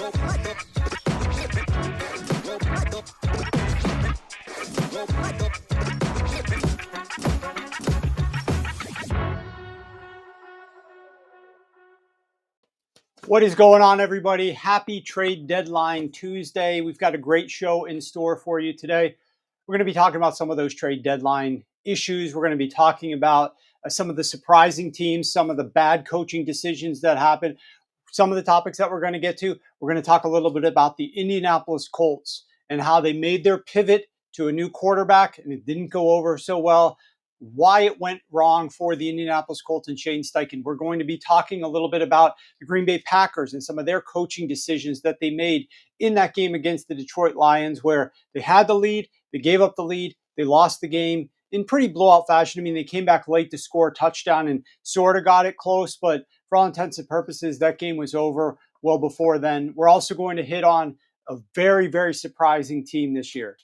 What is going on, everybody? Happy Trade Deadline Tuesday. We've got a great show in store for you today. We're going to be talking about some of those trade deadline issues. We're going to be talking about some of the surprising teams, some of the bad coaching decisions that happened, some of the topics that we're going to get to. We're going to talk a little bit about the Indianapolis Colts and how they made their pivot to a new quarterback and it didn't go over so well. Why it went wrong for the Indianapolis Colts and Shane Steichen. We're going to be talking a little bit about the Green Bay Packers and some of their coaching decisions that they made in that game against the Detroit Lions, where they had the lead, they gave up the lead, they lost the game in pretty blowout fashion. I mean, they came back late to score a touchdown and sort of got it close, but for all intents and purposes, that game was over well before then. We're also going to hit on a very, very surprising team this year.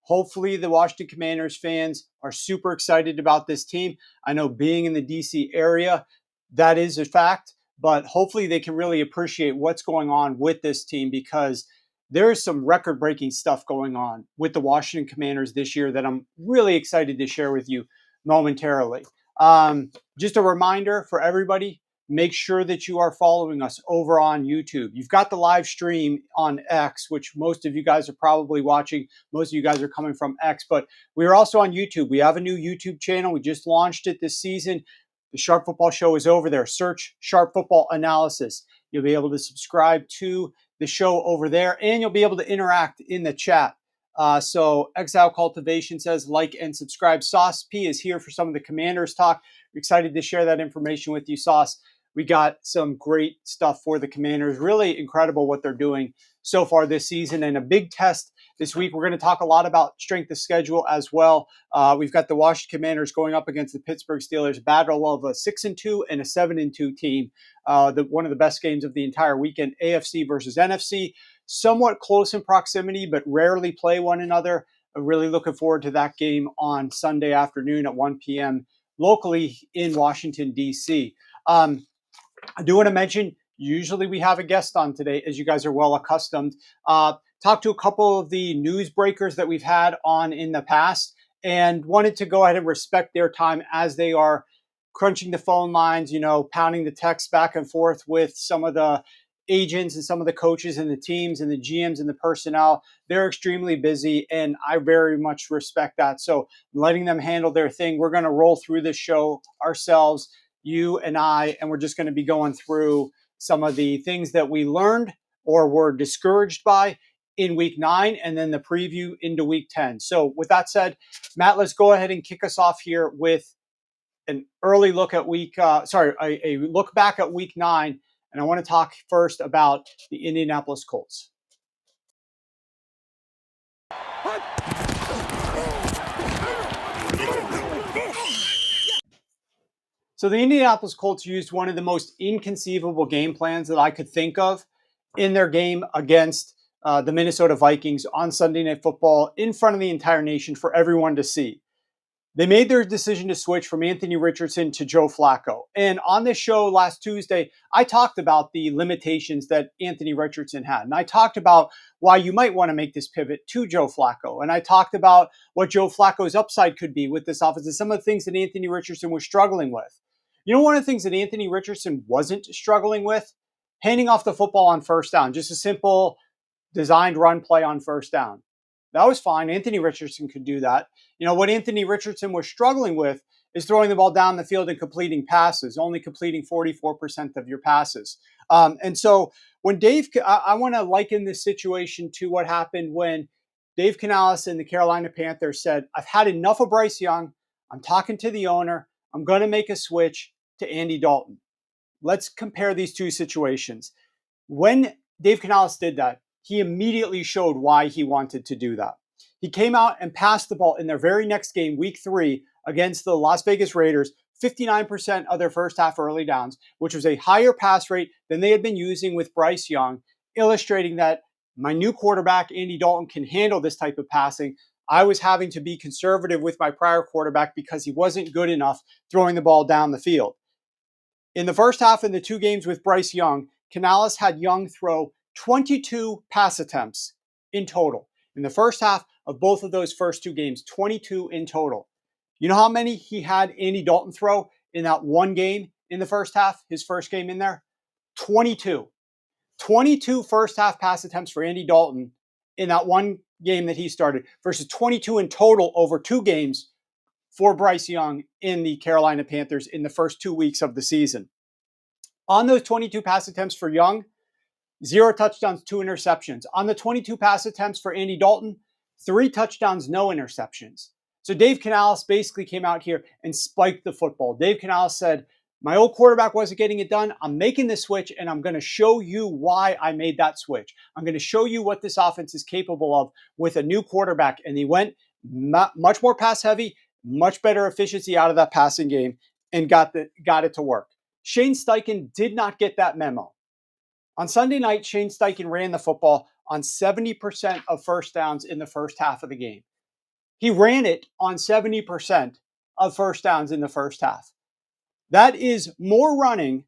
Hopefully, the Washington Commanders fans are super excited about this team. I know being in the DC area, that is a fact, but hopefully they can really appreciate what's going on with this team because there is some record-breaking stuff going on with the Washington Commanders this year that I'm really excited to share with you momentarily. Just a reminder for everybody, make sure that you are following us over on YouTube. You've got the live stream on X, which most of you guys are probably watching. Most of you guys are coming from X, but we are also on YouTube. We have a new YouTube channel. We just launched it this season. The Sharp Football Show is over there. Search Sharp Football Analysis. You'll be able to subscribe to the show over there, and you'll be able to interact in the chat. So Exile Cultivation says like and subscribe. Sauce P is here for some of the Commanders talk. We're excited to share that information with you, Sauce. We got some great stuff for the Commanders. Really incredible what they're doing so far this season and a big test this week. We're going to talk a lot about strength of schedule as well. We've got the Washington Commanders going up against the Pittsburgh Steelers, battle of a 6-2 and a 7-2 team. One of the best games of the entire weekend, AFC versus NFC. Somewhat close in proximity, but rarely play one another. I'm really looking forward to that game on Sunday afternoon at 1 p.m. locally in Washington, D.C. I do want to mention, usually we have a guest on today, as you guys are well accustomed. Talk to a couple of the news breakers that we've had on in the past and wanted to go ahead and respect their time as they are crunching the phone lines, pounding the text back and forth with some of the agents and some of the coaches and the teams and the GMs and the personnel. They're extremely busy, and I very much respect that. So letting them handle their thing. We're going to roll through this show ourselves, you and I, and we're just going to be going through some of the things that we learned or were discouraged by in week 9 and then the preview into week 10. So with that said, Matt, let's go ahead and kick us off here with an early look at a look back at week 9. And I want to talk first about the Indianapolis Colts. So the Indianapolis Colts used one of the most inconceivable game plans that I could think of in their game against the Minnesota Vikings on Sunday Night Football in front of the entire nation for everyone to see. They made their decision to switch from Anthony Richardson to Joe Flacco. And on this show last Tuesday, I talked about the limitations that Anthony Richardson had. And I talked about why you might want to make this pivot to Joe Flacco. And I talked about what Joe Flacco's upside could be with this offense and some of the things that Anthony Richardson was struggling with. One of the things that Anthony Richardson wasn't struggling with? Handing off the football on first down. Just a simple designed run play on first down. That was fine. Anthony Richardson could do that. What Anthony Richardson was struggling with is throwing the ball down the field and completing passes, only completing 44% of your passes. And so when I want to liken this situation to what happened when Dave Canales and the Carolina Panthers said, I've had enough of Bryce Young. I'm talking to the owner. I'm going to make a switch to Andy Dalton. Let's compare these two situations. When Dave Canales did that, he immediately showed why he wanted to do that. He came out and passed the ball in their very next game, week 3, against the Las Vegas Raiders, 59% of their first half early downs, which was a higher pass rate than they had been using with Bryce Young, illustrating that my new quarterback, Andy Dalton, can handle this type of passing. I was having to be conservative with my prior quarterback because he wasn't good enough throwing the ball down the field. In the first half in the 2 games with Bryce Young, Canales had Young throw 22 pass attempts in total. In the first half of both of those first two games, 22 in total. You know how many he had Andy Dalton throw in that one game in the first half, his first game in there? 22. 22 first half pass attempts for Andy Dalton in that one game that he started versus 22 in total over two games for Bryce Young in the Carolina Panthers in the first 2 weeks of the season. On those 22 pass attempts for Young, 0 touchdowns, 2 interceptions. On the 22 pass attempts for Andy Dalton, 3 touchdowns, no interceptions. So Dave Canales basically came out here and spiked the football. Dave Canales said, my old quarterback wasn't getting it done. I'm making the switch, and I'm going to show you why I made that switch. I'm going to show you what this offense is capable of with a new quarterback. And he went much more pass heavy, much better efficiency out of that passing game, and got it to work. Shane Steichen did not get that memo. On Sunday night, Shane Steichen ran the football on 70% of first downs in the first half of the game. He ran it on 70% of first downs in the first half. That is more running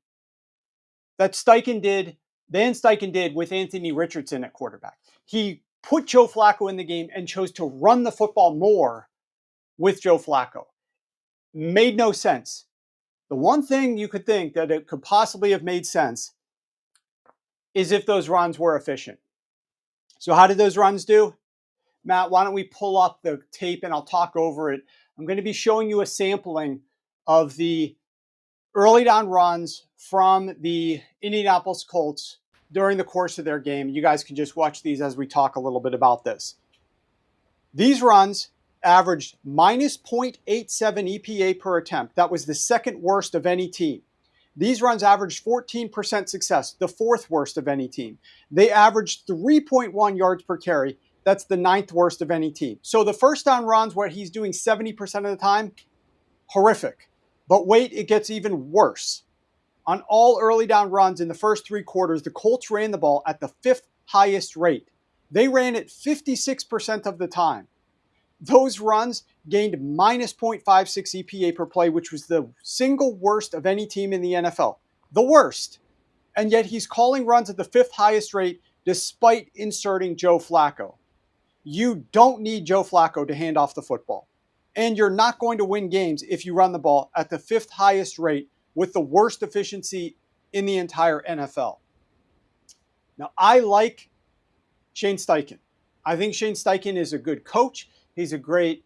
that Steichen did than Steichen did with Anthony Richardson at quarterback. He put Joe Flacco in the game and chose to run the football more with Joe Flacco. Made no sense. The one thing you could think that it could possibly have made sense is if those runs were efficient. So how did those runs do? Matt, why don't we pull up the tape and I'll talk over it. I'm going to be showing you a sampling of the early down runs from the Indianapolis Colts during the course of their game. You guys can just watch these as we talk a little bit about this. These runs averaged minus 0.87 EPA per attempt. That was the second worst of any team. These runs averaged 14% success, the fourth worst of any team. They averaged 3.1 yards per carry. That's the ninth worst of any team. So the first down runs where he's doing 70% of the time, horrific. But wait, it gets even worse. On all early down runs in the first three quarters, the Colts ran the ball at the fifth highest rate. They ran it 56% of the time. Those runs gained minus 0.56 EPA per play, which was the single worst of any team in the NFL. The worst. And yet he's calling runs at the fifth highest rate despite inserting Joe Flacco. You don't need Joe Flacco to hand off the football. And you're not going to win games if you run the ball at the fifth highest rate with the worst efficiency in the entire NFL. Now, I like Shane Steichen. I think Shane Steichen is a good coach. He's a great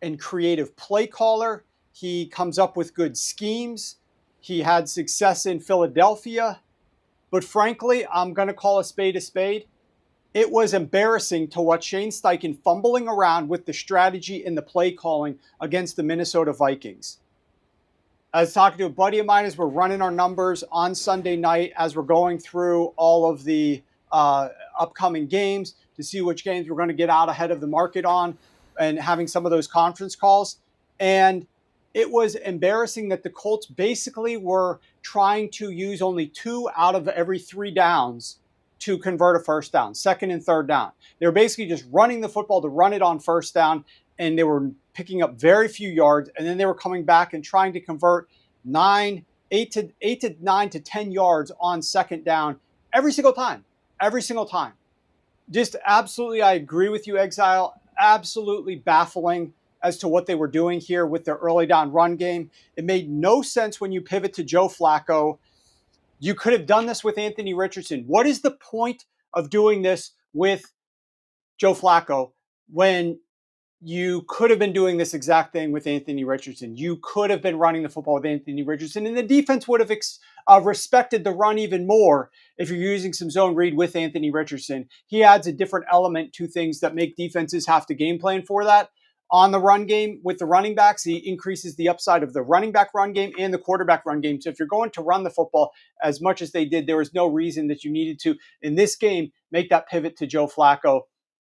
and creative play caller. He comes up with good schemes. He had success in Philadelphia. But frankly, I'm going to call a spade a spade. It was embarrassing to watch Shane Steichen fumbling around with the strategy and the play calling against the Minnesota Vikings. I was talking to a buddy of mine as we're running our numbers on Sunday night as we're going through all of the upcoming games to see which games we're going to get out ahead of the market on and having some of those conference calls. And it was embarrassing that the Colts basically were trying to use only 2 out of every 3 downs to convert a first down, second and third down. They were basically just running the football to run it on first down, and they were picking up very few yards, and then they were coming back and trying to convert 8 to 9 to 10 yards on second down every single time. Just absolutely, I agree with you, Exile. Absolutely baffling as to what they were doing here with their early down run game. It made no sense when you pivot to Joe Flacco. You could have done this with Anthony Richardson. What is the point of doing this with Joe Flacco when you could have been doing this exact thing with Anthony Richardson? You could have been running the football with Anthony Richardson, and the defense would have respected the run even more if you're using some zone read with Anthony Richardson. He adds a different element to things that make defenses have to game plan for that. On the run game with the running backs, he increases the upside of the running back run game and the quarterback run game. So if you're going to run the football as much as they did, there was no reason that you needed to, in this game, make that pivot to Joe Flacco.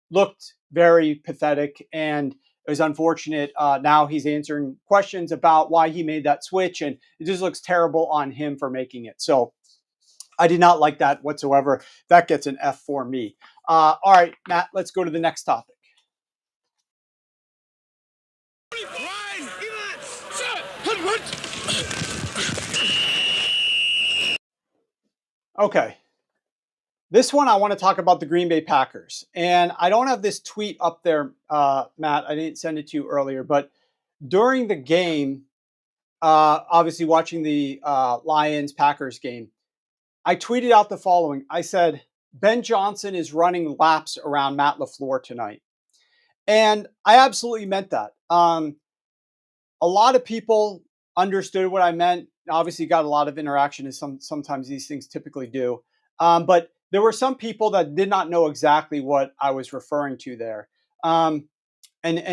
Looked very pathetic, and it was unfortunate. Now he's answering questions about why he made that switch, and it just looks terrible on him for making it. So I did not like that whatsoever. That gets an F for me. All right, Matt, let's go to the next topic. Okay. This one, I want to talk about the Green Bay Packers. And I don't have this tweet up there, Matt. I didn't send it to you earlier. But during the game, obviously watching the Lions-Packers game, I tweeted out the following. I said, Ben Johnson is running laps around Matt LaFleur tonight. And I absolutely meant that. A lot of people understood what I meant. Obviously, got a lot of interaction, as sometimes these things typically do. But there were some people that did not know exactly what I was referring to there. And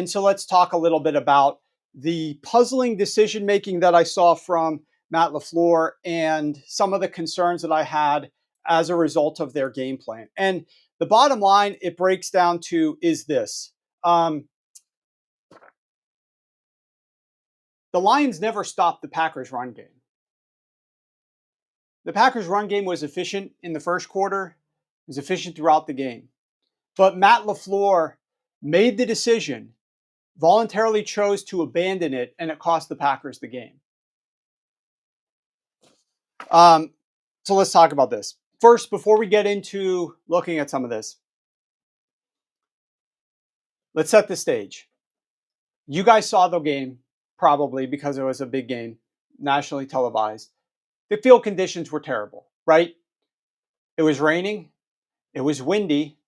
so let's talk a little bit about the puzzling decision making that I saw from Matt LaFleur and some of the concerns that I had as a result of their game plan. And the bottom line, it breaks down to is this. The Lions never stopped the Packers' run game. The Packers' run game was efficient in the first quarter. It was efficient throughout the game. But Matt LaFleur made the decision, voluntarily chose to abandon it, and it cost the Packers the game. So let's talk about this. First, before we get into looking at some of this, let's set the stage. You guys saw the game, probably because it was a big game, nationally televised. The field conditions were terrible, right? It was raining. It was windy.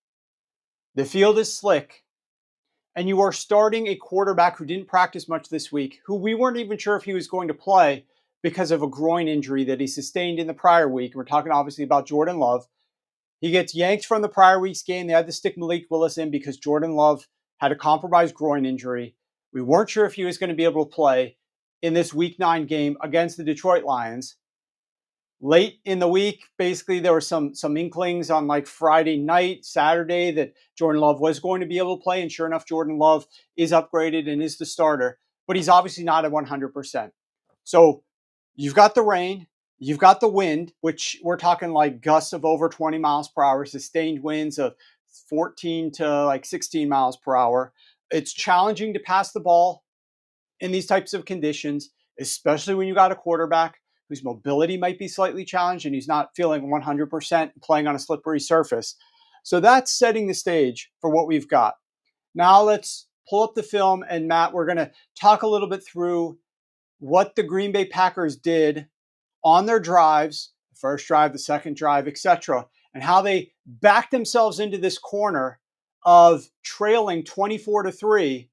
The field is slick. And you are starting a quarterback who didn't practice much this week, who we weren't even sure if he was going to play because of a groin injury that he sustained in the prior week. We're talking obviously about Jordan Love. He gets yanked from the prior week's game. They had to stick Malik Willis in because Jordan Love had a compromised groin injury. We weren't sure if he was going to be able to play in this Week 9 game against the Detroit Lions. Late in the week, basically, there were some inklings on like Friday night, Saturday, that Jordan Love was going to be able to play. And sure enough, Jordan Love is upgraded and is the starter. But he's obviously not at 100%. So you've got the rain. You've got the wind, which we're talking like gusts of over 20 miles per hour, sustained winds of 14 to like 16 miles per hour. It's challenging to pass the ball in these types of conditions, especially when you got a quarterback whose mobility might be slightly challenged and he's not feeling 100% playing on a slippery surface. So that's setting the stage for what we've got. Now let's pull up the film, and Matt, we're going to talk a little bit through what the Green Bay Packers did on their drives, the first drive, the second drive, etc., and how they backed themselves into this corner of trailing 24-3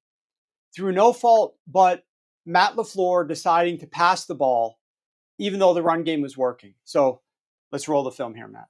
through no fault but Matt LaFleur deciding to pass the ball even though the run game was working. So let's roll the film here, Matt.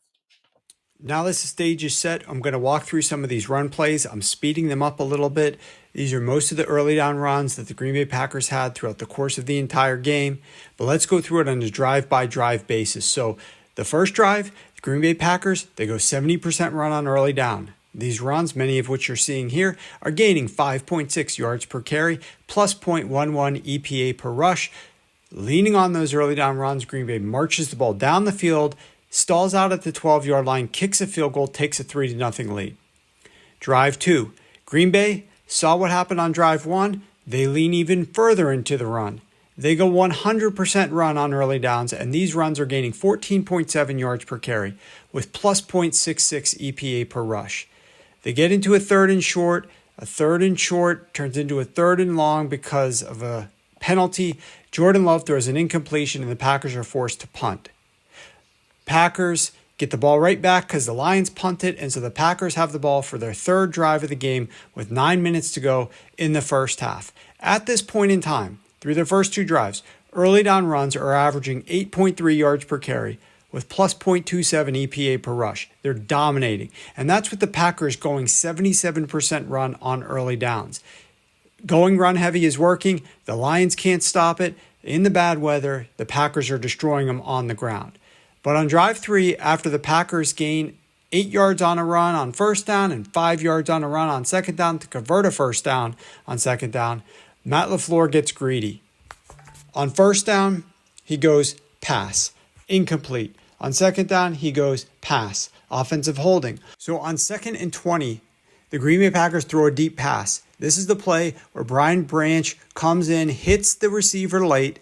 Now that the stage is set, I'm going to walk through some of these run plays. I'm speeding them up a little bit. These are most of the early down runs that the Green Bay Packers had throughout the course of the entire game. But let's go through it on a drive-by-drive basis. So the first drive, the Green Bay Packers, they go 70% run on early down. These runs, many of which you're seeing here, are gaining 5.6 yards per carry, plus 0.11 EPA per rush. Leaning on those early down runs, Green Bay marches the ball down the field, stalls out at the 12-yard line, kicks a field goal, takes a 3-0 lead. Drive 2. Green Bay saw what happened on drive 1. They lean even further into the run. They go 100% run on early downs, and these runs are gaining 14.7 yards per carry with plus 0.66 EPA per rush. They get into a third and short. A third and short turns into a third and long because of a penalty. Jordan Love throws an incompletion, and the Packers are forced to punt. Packers get the ball right back because the Lions punt it, and so the Packers have the ball for their third drive of the game with 9 minutes to go in the first half. At this point in time, through their first two drives, early down runs are averaging 8.3 yards per carry with plus 0.27 EPA per rush. They're dominating, and that's with the Packers going 77% run on early downs. Going run heavy is working. The Lions can't stop it. In the bad weather, the Packers are destroying them on the ground. But on drive 3, after the Packers gain 8 yards on a run on first down and 5 yards on a run on second down to convert a first down on second down, Matt LaFleur gets greedy. On first down, he goes pass, incomplete. On second down, he goes pass, offensive holding. So on 2nd and 20, the Green Bay Packers throw a deep pass. This is the play where Brian Branch comes in, hits the receiver late,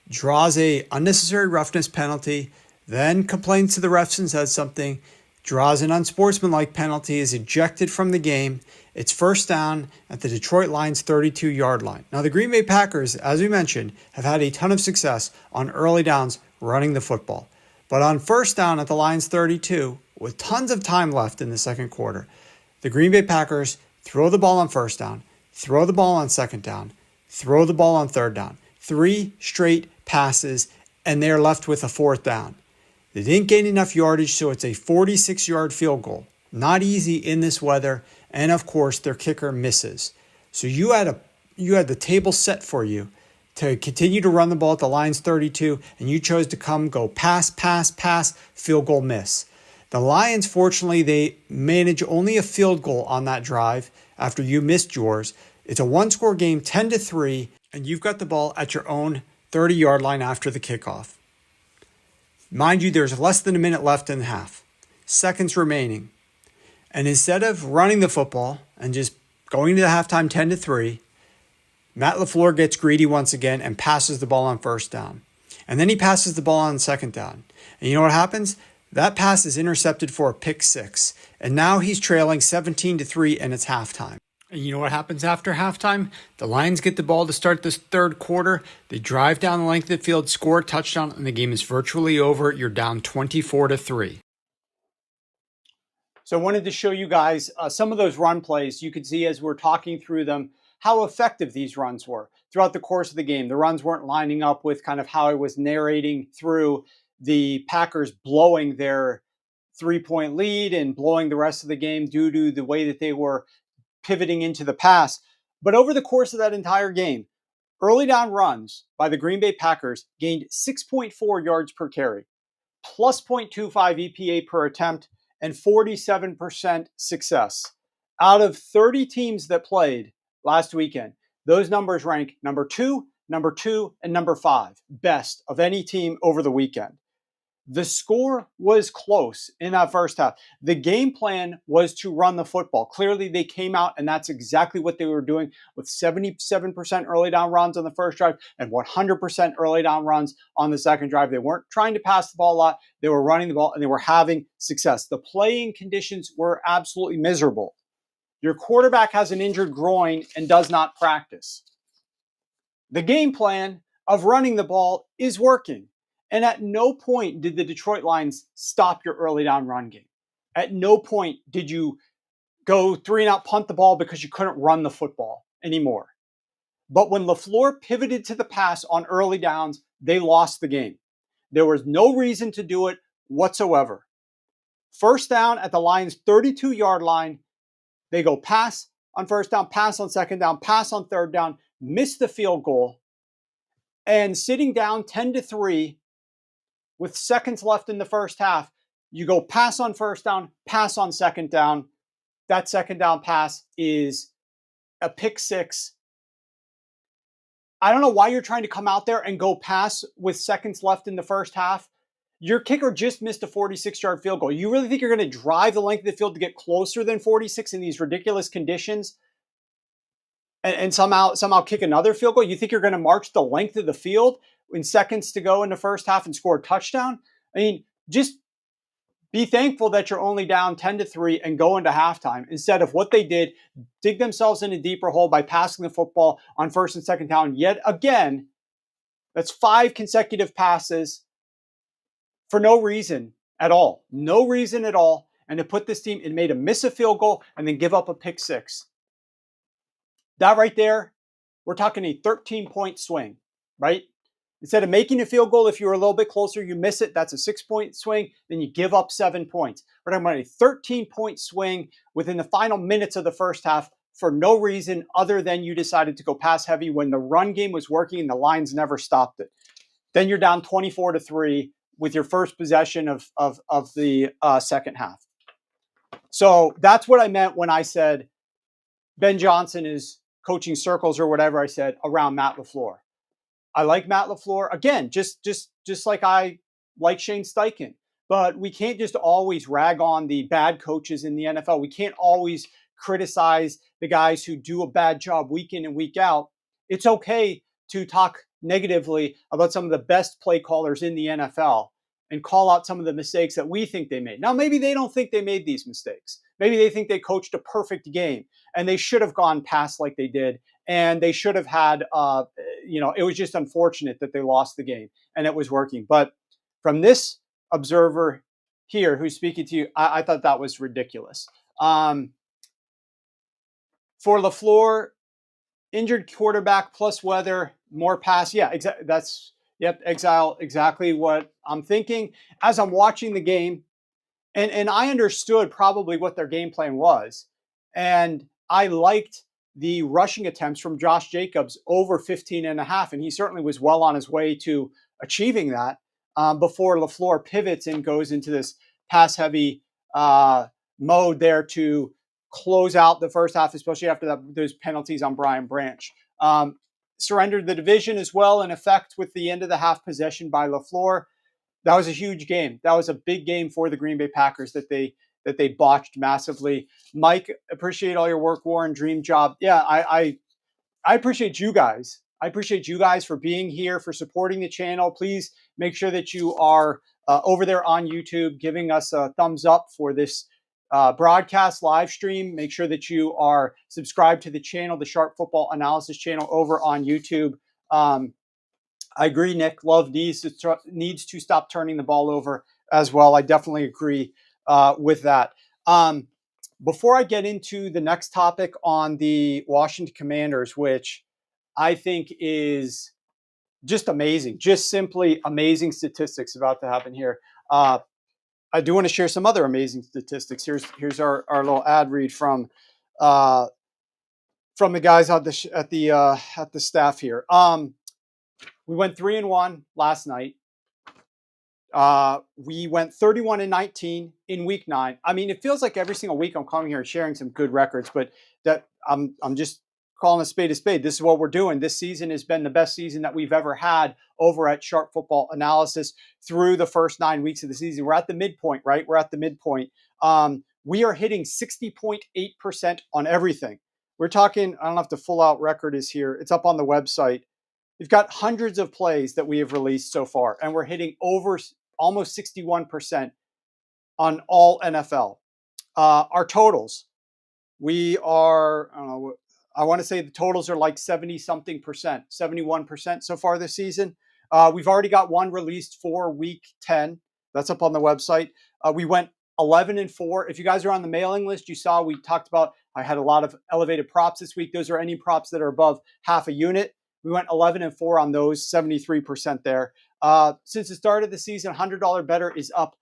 draws a unnecessary roughness penalty, then complains to the refs and says something, draws an unsportsmanlike penalty, is ejected from the game. It's first down at the Detroit Lions 32-yard line. Now, the Green Bay Packers, as we mentioned, have had a ton of success on early downs running the football. But on first down at the Lions 32, with tons of time left in the second quarter, the Green Bay Packers throw the ball on first down, throw the ball on second down, throw the ball on third down. 3 straight passes, and they're left with a fourth down. They didn't gain enough yardage, so it's a 46-yard field goal. Not easy in this weather, and of course, their kicker misses. So you had the table set for you to continue to run the ball at the Lions 32, and you chose to go pass, field goal miss. The Lions, fortunately, they manage only a field goal on that drive after you missed yours. It's a one-score game, 10-3, and you've got the ball at your own 30-yard line after the kickoff. Mind you, there's less than a minute left in the half. Seconds remaining. And instead of running the football and just going to the halftime 10-3, Matt LaFleur gets greedy once again and passes the ball on first down. And then he passes the ball on second down. And you know what happens? That pass is intercepted for a pick six. And now he's trailing 17-3 and it's halftime. And you know what happens after halftime? The Lions get the ball to start this third quarter. They drive down the length of the field, score a touchdown, and the game is virtually over. You're down 24-3. So I wanted to show you guys some of those run plays. You could see as we're talking through them how effective these runs were throughout the course of the game. The runs weren't lining up with kind of how I was narrating through the Packers blowing their 3-point lead and blowing the rest of the game due to the way that they were pivoting into the pass. But over the course of that entire game, early down runs by the Green Bay Packers gained 6.4 yards per carry, plus 0.25 EPA per attempt, and 47% success. Out of 30 teams that played last weekend, those numbers rank number 2, and number 5, best of any team over the weekend. The score was close in that first half. The game plan was to run the football. Clearly, they came out, and that's exactly what they were doing with 77% early down runs on the first drive and 100% early down runs on the second drive. They weren't trying to pass the ball a lot. They were running the ball, and they were having success. The playing conditions were absolutely miserable. Your quarterback has an injured groin and does not practice. The game plan of running the ball is working. And at no point did the Detroit Lions stop your early down run game. At no point did you go 3-and-out, punt the ball because you couldn't run the football anymore. But when LaFleur pivoted to the pass on early downs, they lost the game. There was no reason to do it whatsoever. First down at the Lions' 32-yard line, they go pass on first down, pass on second down, pass on third down, miss the field goal, and sitting down 10-3, with seconds left in the first half, you go pass on first down, pass on second down. That second down pass is a pick six. I don't know why you're trying to come out there and go pass with seconds left in the first half. Your kicker just missed a 46-yard field goal. You really think you're going to drive the length of the field to get closer than 46 in these ridiculous conditions and somehow kick another field goal? You think you're going to march the length of the field in seconds to go in the first half and score a touchdown? I mean, just be thankful that you're only down 10-3 and go into halftime instead of what they did, dig themselves in a deeper hole by passing the football on first and second down. Yet again, that's 5 consecutive passes for no reason at all. No reason at all. And to put this team, it made them miss a field goal and then give up a pick six. That right there, we're talking a 13-point swing, right? Instead of making a field goal, if you were a little bit closer, you miss it. That's a 6-point swing. Then you give up 7 points. We're talking about a 13-point swing within the final minutes of the first half for no reason other than you decided to go pass heavy when the run game was working and the Lions never stopped it. Then you're down 24-3 with your first possession of the second half. So that's what I meant when I said Ben Johnson is coaching circles or whatever I said around Matt LaFleur. I like Matt LaFleur. Again, just like I like Shane Steichen. But we can't just always rag on the bad coaches in the NFL. We can't always criticize the guys who do a bad job week in and week out. It's okay to talk negatively about some of the best play callers in the NFL and call out some of the mistakes that we think they made. Now, maybe they don't think they made these mistakes. Maybe they think they coached a perfect game and they should have gone past like they did. And they should have had, it was just unfortunate that they lost the game and it was working. But from this observer here who's speaking to you, I thought that was ridiculous. For LaFleur, injured quarterback plus weather, more pass. Yeah, exile, exactly what I'm thinking. As I'm watching the game, and I understood probably what their game plan was. And I liked the rushing attempts from Josh Jacobs over 15 and a half. And he certainly was well on his way to achieving that before LaFleur pivots and goes into this pass heavy mode there to close out the first half, especially after those penalties on Brian Branch. Surrendered the division as well, in effect, with the end of the half possession by LaFleur. That was a huge game. That was a big game for the Green Bay Packers that they botched massively. Mike, appreciate all your work, Warren. Dream job. Yeah, I appreciate you guys. I appreciate you guys for being here, for supporting the channel. Please make sure that you are over there on YouTube, giving us a thumbs up for this broadcast live stream. Make sure that you are subscribed to the channel, the Sharp Football Analysis channel over on YouTube. I agree, Nick. Love needs to stop turning the ball over as well. I definitely agree with that. Before I get into the next topic on the Washington Commanders, which I think is just amazing, just simply amazing statistics about to happen here. I do want to share some other amazing statistics. Here's our little ad read from the guys at the staff here. We went 3-1 last night. We went 31-19 in week 9. I mean, it feels like every single week I'm coming here and sharing some good records, but that I'm just calling a spade a spade. This is what we're doing. This season has been the best season that we've ever had over at Sharp Football Analysis through the first 9 weeks of the season. We're at the midpoint, right? We're at the midpoint. We are hitting 60.8% on everything. We're talking, I don't know if the full out record is here. It's up on the website. We've got hundreds of plays that we have released so far, and we're hitting over almost 61% on all NFL. Our totals, we are, I want to say the totals are like 70-something percent, 71% so far this season. We've already got one released for week 10. That's up on the website. We went 11-4. If you guys are on the mailing list, you saw we talked about, I had a lot of elevated props this week. Those are any props that are above half a unit. We went 11-4 on those, 73% there. Since the start of the season, $100 better is up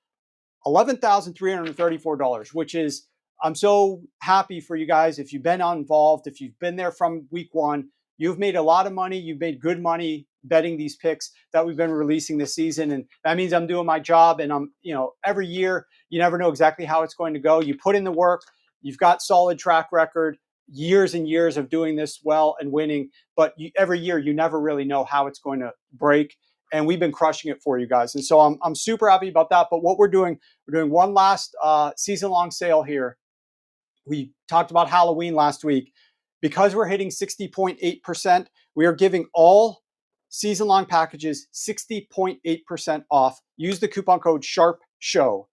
$11,334, which is, I'm so happy for you guys. If you've been involved, if you've been there from week 1, you've made a lot of money. You've made good money betting these picks that we've been releasing this season. And that means I'm doing my job. And every year, you never know exactly how it's going to go. You put in the work. You've got solid track record, years and years of doing this well and winning. But every year, you never really know how it's going to break. And we've been crushing it for you guys. And so I'm super happy about that. But what we're doing one last season-long sale here. We talked about Halloween last week. Because we're hitting 60.8%, we are giving all season-long packages 60.8% off. Use the coupon code SHARPSHOW.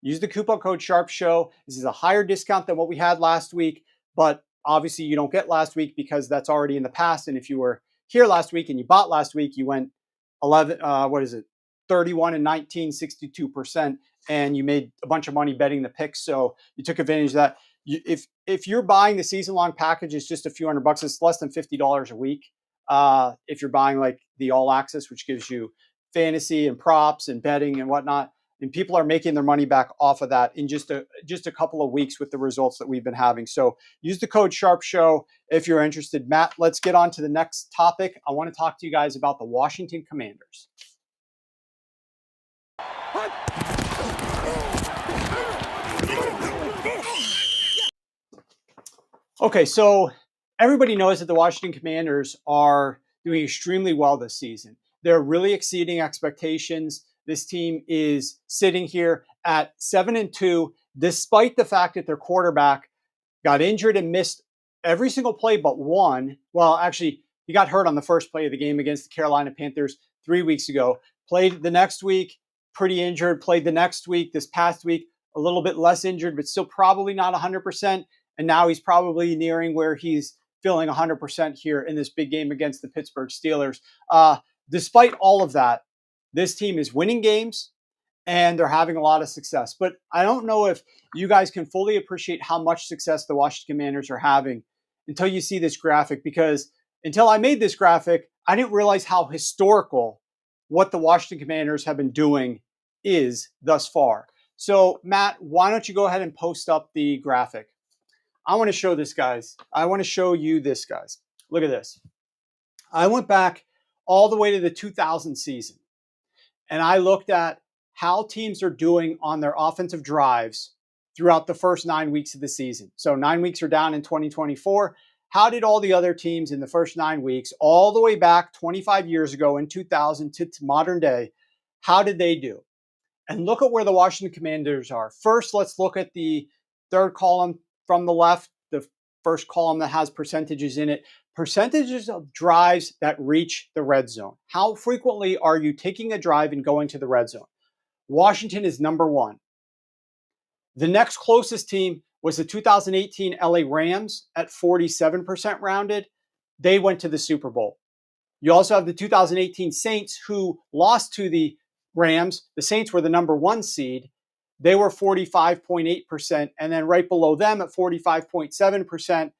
Use the coupon code SHARPSHOW. This is a higher discount than what we had last week, but obviously you don't get last week because that's already in the past. And if you were here last week and you bought last week, you went 31-19, 62%, and you made a bunch of money betting the picks. So you took advantage of that. If you're buying the season-long package, it's just a few $100. It's less than $50 a week. If you're buying like the all access, which gives you fantasy and props and betting and whatnot, and people are making their money back off of that in just a couple of weeks with the results that we've been having. So use the code SHARPSHOW if you're interested. Matt, let's get on to the next topic. I want to talk to you guys about the Washington Commanders. Okay, so everybody knows that the Washington Commanders are doing extremely well this season. They're really exceeding expectations. This team is sitting here at 7-2, despite the fact that their quarterback got injured and missed every single play but one. Well, actually, he got hurt on the first play of the game against the Carolina Panthers 3 weeks ago. Played the next week, pretty injured, played the next week, this past week, a little bit less injured, but still probably not 100%. And now he's probably nearing where he's feeling 100% here in this big game against the Pittsburgh Steelers. Despite all of that, this team is winning games and they're having a lot of success. But I don't know if you guys can fully appreciate how much success the Washington Commanders are having until you see this graphic, because until I made this graphic, I didn't realize how historical what the Washington Commanders have been doing is thus far. So, Matt, why don't you go ahead and post up the graphic? I want to show this, guys. I want to show you this, guys. Look at this. I went back all the way to the 2000 season, and I looked at how teams are doing on their offensive drives throughout the first 9 weeks of the season. So 9 weeks are down in 2024. How did all the other teams in the first 9 weeks, all the way back 25 years ago in 2000 to modern day, how did they do? And look at where the Washington Commanders are. First, let's look at the third column from the left, the first column that has percentages in it. Percentages of drives that reach the red zone. How frequently are you taking a drive and going to the red zone? Washington is number one. The next closest team was the 2018 LA Rams at 47% rounded. They went to the Super Bowl. You also have the 2018 Saints, who lost to the Rams. The Saints were the number one seed. They were 45.8%. And then right below them at 45.7%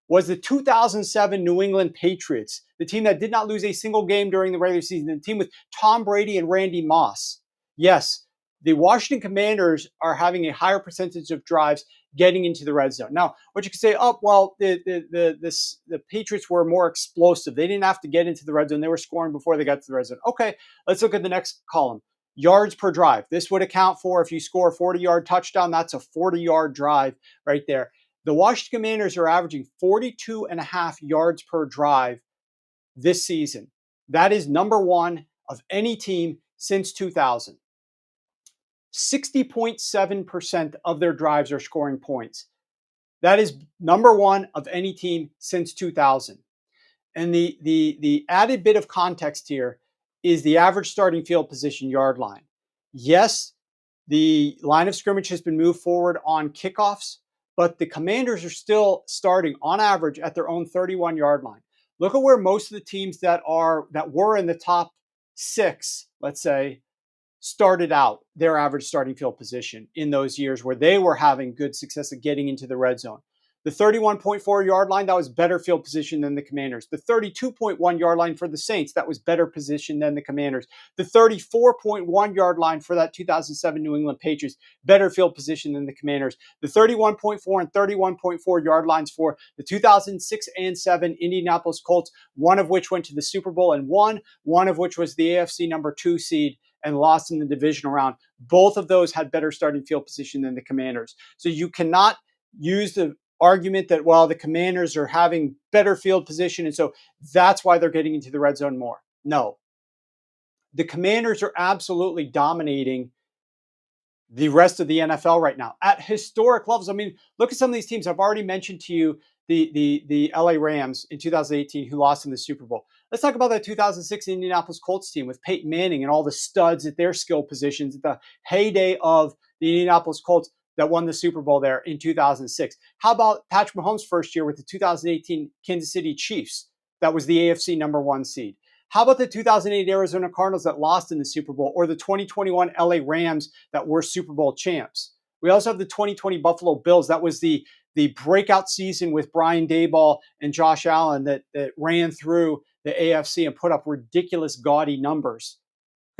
was the 2007 New England Patriots, the team that did not lose a single game during the regular season, the team with Tom Brady and Randy Moss. Yes, the Washington Commanders are having a higher percentage of drives getting into the red zone. Now, what you could say, oh, well, the Patriots were more explosive. They didn't have to get into the red zone. They were scoring before they got to the red zone. Okay, let's look at the next column. Yards per drive. This would account for, if you score a 40-yard touchdown, that's a 40-yard drive right there. The Washington Commanders are averaging 42.5 yards per drive this season. That is number one of any team since 2000. 60.7% of their drives are scoring points. That is number one of any team since 2000. And the added bit of context here is the average starting field position yard line. Yes, the line of scrimmage has been moved forward on kickoffs, but the Commanders are still starting on average at their own 31-yard line. Look at where most of the teams that were in the top six, let's say, started out their average starting field position in those years where they were having good success at getting into the red zone. The 31.4 yard line, that was better field position than the Commanders. The 32.1 yard line for the Saints, that was better position than the Commanders. The 34.1 yard line for that 2007 New England Patriots, better field position than the Commanders. The 31.4 and 31.4 yard lines for the 2006 and 7 Indianapolis Colts, one of which went to the Super Bowl and won, one of which was the AFC number 2 seed and lost in the divisional round. Both of those had better starting field position than the Commanders. So you cannot use the argument that, well, the Commanders are having better field position, and so that's why they're getting into the red zone more. No. The Commanders are absolutely dominating the rest of the NFL right now at historic levels. I mean, look at some of these teams. I've already mentioned to you the LA Rams in 2018 who lost in the Super Bowl. Let's talk about that 2006 Indianapolis Colts team with Peyton Manning and all the studs at their skill positions at the heyday of the Indianapolis Colts that won the Super Bowl there in 2006. How about Patrick Mahomes' first year with the 2018 Kansas City Chiefs? That was the AFC number 1 seed. How about the 2008 Arizona Cardinals that lost in the Super Bowl, or the 2021 LA Rams that were Super Bowl champs? We also have the 2020 Buffalo Bills. That was the breakout season with Brian Daboll and Josh Allen that ran through the AFC and put up ridiculous, gaudy numbers.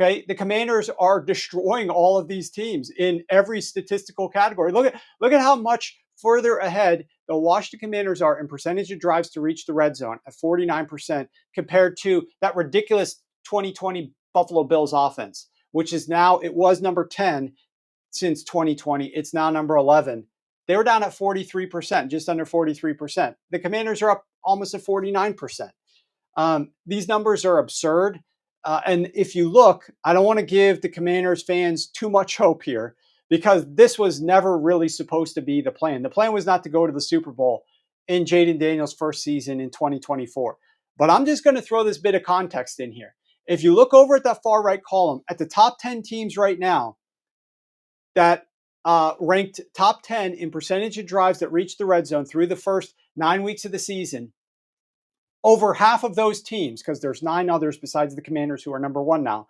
Okay, the Commanders are destroying all of these teams in every statistical category. Look at how much further ahead the Washington Commanders are in percentage of drives to reach the red zone at 49% compared to that ridiculous 2020 Buffalo Bills offense, which is now, it was number 10 since 2020. It's now number 11. They were down at 43%, just under 43%. The Commanders are up almost at 49%. These numbers are absurd. And if you look, I don't want to give the Commanders fans too much hope here, because this was never really supposed to be the plan. The plan was not to go to the Super Bowl in Jaden Daniels' first season in 2024. But I'm just going to throw this bit of context in here. If you look over at that far right column, at the top 10 teams right now that ranked top 10 in percentage of drives that reached the red zone through the first 9 weeks of the season, over half of those teams, because there's 9 others besides the Commanders who are number 1 now,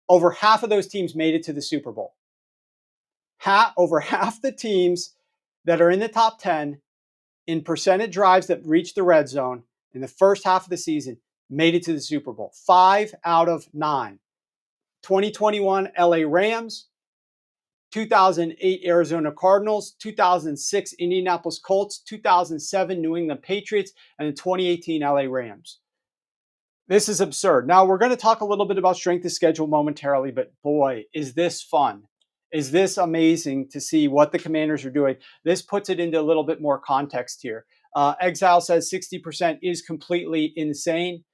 over half of those teams made it to the Super Bowl. Over half the teams that are in the top 10 in percentage drives that reached the red zone in the first half of the season made it to the Super Bowl. 5 out of 9. 2021 LA Rams, 2008 Arizona Cardinals, 2006 Indianapolis Colts, 2007 New England Patriots, and the 2018 LA Rams. This is absurd. Now, we're going to talk a little bit about strength of schedule momentarily, but boy, is this fun. Is this amazing to see what the Commanders are doing? This puts it into a little bit more context here. Exile says 60% is completely insane.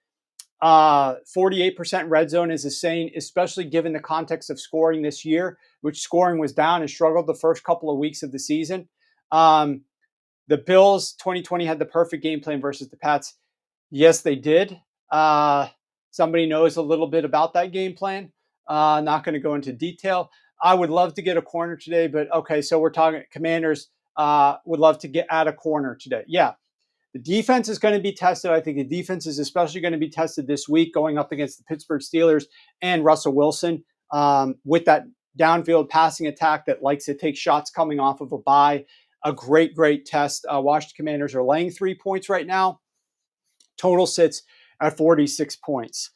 48% red zone is insane, especially given the context of scoring this year, which scoring was down and struggled the first couple of weeks of the season. The Bills 2020 had the perfect game plan versus the Pats. Yes, they did. Somebody knows a little bit about that game plan. Not going to go into detail. I would love to get a corner today, but okay, so we're talking Commanders would love to get at a corner today. Yeah, the defense is going to be tested. I think the defense is especially going to be tested this week going up against the Pittsburgh Steelers and Russell Wilson with that downfield passing attack that likes to take shots coming off of a bye. A great, great test. Washington Commanders are laying 3 points right now. Total sits at 46 points.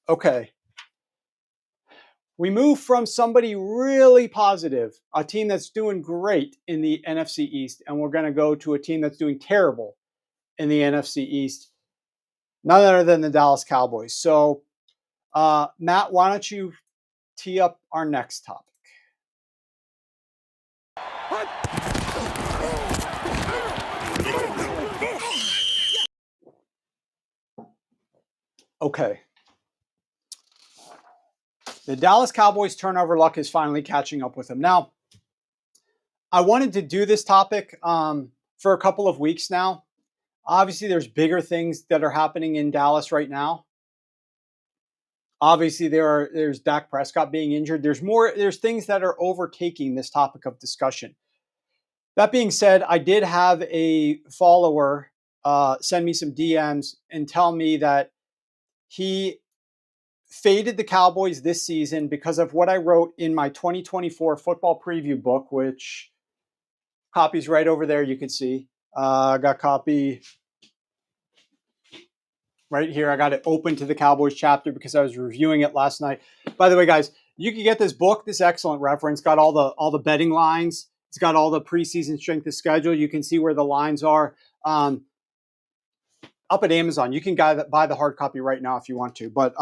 Okay. We move from somebody really positive, a team that's doing great in the NFC East, and we're going to go to a team that's doing terrible in the NFC East, none other than the Dallas Cowboys. So, Matt, why don't you tee up our next topic? Okay. The Dallas Cowboys turnover luck is finally catching up with them. Now, I wanted to do this topic for a couple of weeks now. Obviously, there's bigger things that are happening in Dallas right now. Obviously, there's Dak Prescott being injured. There's things that are overtaking this topic of discussion. That being said, I did have a follower send me some DMs and tell me that he faded the Cowboys this season because of what I wrote in my 2024 football preview book, which copy's right over there. You can see I got copy right here. I got it open to the Cowboys chapter because I was reviewing it last night. By the way, guys, you can get this book, this excellent reference. Got all the betting lines. It's got all the preseason strength of schedule. You can see where the lines are up at Amazon. You can buy the hard copy right now if you want to, but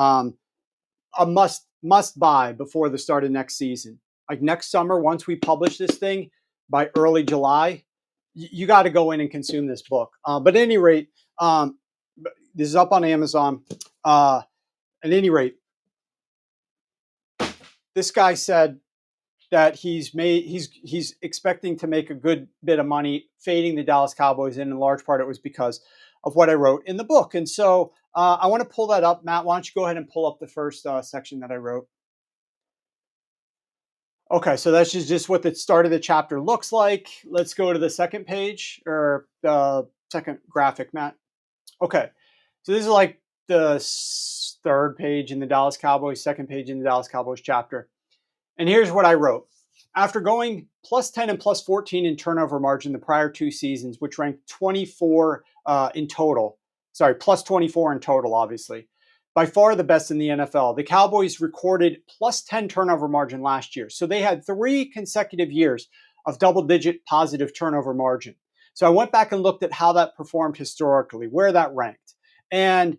a must buy before the start of next season. Like next summer, once we publish this thing by early July, you got to go in and consume this book. But at any rate, this is up on Amazon. At any rate, this guy said that he's expecting to make a good bit of money fading the Dallas Cowboys, and in large part it was because of what I wrote in the book. And so I want to pull that up. Matt, why don't you go ahead and pull up the first section that I wrote? Okay, so that's just what the start of the chapter looks like. Let's go to the second page, or the second graphic, Matt. Okay, so this is like the third page in the Dallas Cowboys, second page in the Dallas Cowboys chapter. And here's what I wrote. After going plus 10 and plus 14 in turnover margin the prior 2 seasons, which ranked 24 in total, plus 24 in total, obviously, by far the best in the NFL. The Cowboys recorded plus 10 turnover margin last year. So they had 3 consecutive years of double-digit positive turnover margin. So I went back and looked at how that performed historically, where that ranked. And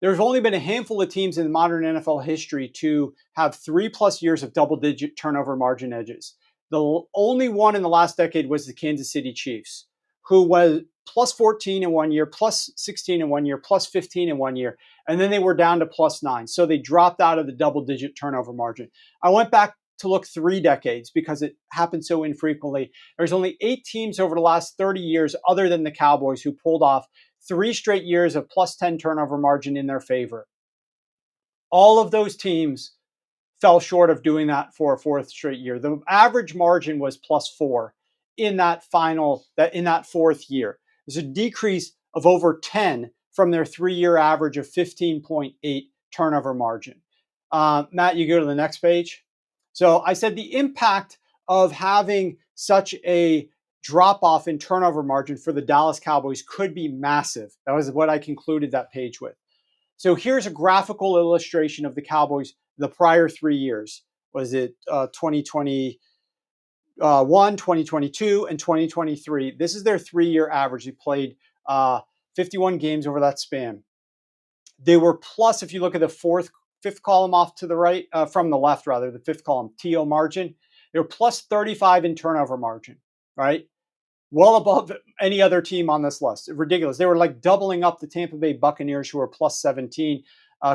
there's only been a handful of teams in modern NFL history to have 3+ years of double-digit turnover margin edges. The only one in the last decade was the Kansas City Chiefs, who was plus 14 in 1 year, plus 16 in 1 year, plus 15 in 1 year, and then they were down to plus 9. So they dropped out of the double-digit turnover margin. I went back to look 3 decades because it happened so infrequently. There's only 8 teams over the last 30 years other than the Cowboys who pulled off 3 straight years of plus 10 turnover margin in their favor. All of those teams fell short of doing that for a fourth straight year. The average margin was plus 4 in that fourth year. There's a decrease of over 10 from their 3-year average of 15.8 turnover margin. Matt, you go to the next page. So I said the impact of having such a drop off in turnover margin for the Dallas Cowboys could be massive. That was what I concluded that page with. So here's a graphical illustration of the Cowboys the prior 3 years. Was it 2021, 2022, and 2023? This is their 3-year average. They played 51 games over that span. They were plus, if you look at the fifth column off to the right, from the left rather, the fifth column, TO margin, they were plus 35 in turnover margin, right? Well above any other team on this list. Ridiculous. They were like doubling up the Tampa Bay Buccaneers, who were plus 17,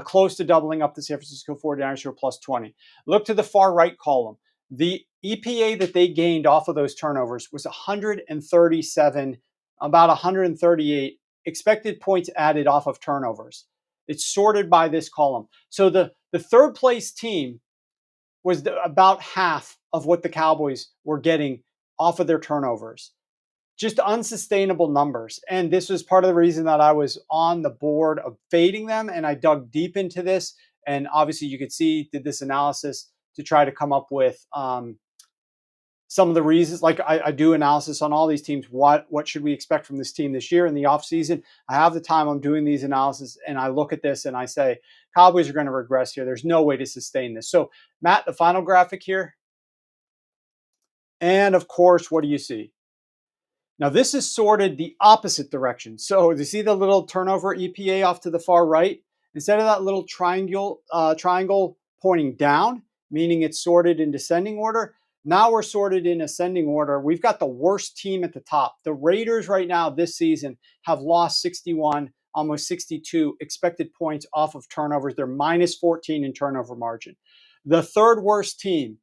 close to doubling up the San Francisco 49ers, who were plus 20. Look to the far right column. The EPA that they gained off of those turnovers was 137, about 138 expected points added off of turnovers. It's sorted by this column. So the third place team was about half of what the Cowboys were getting off of their turnovers. Just unsustainable numbers. And this was part of the reason that I was on the board of fading them. And I dug deep into this. And obviously you could see, did this analysis to try to come up with some of the reasons. Like I do analysis on all these teams. What should we expect from this team this year in the offseason? I have the time. I'm doing these analysis and I look at this and I say, Cowboys are going to regress here. There's no way to sustain this. So Matt, the final graphic here. And of course, what do you see? Now, this is sorted the opposite direction. So you see the little turnover EPA off to the far right? Instead of that little triangle pointing down, meaning it's sorted in descending order, now we're sorted in ascending order. We've got the worst team at the top. The Raiders right now this season have lost 61, almost 62 expected points off of turnovers. They're minus 14 in turnover margin. The third worst team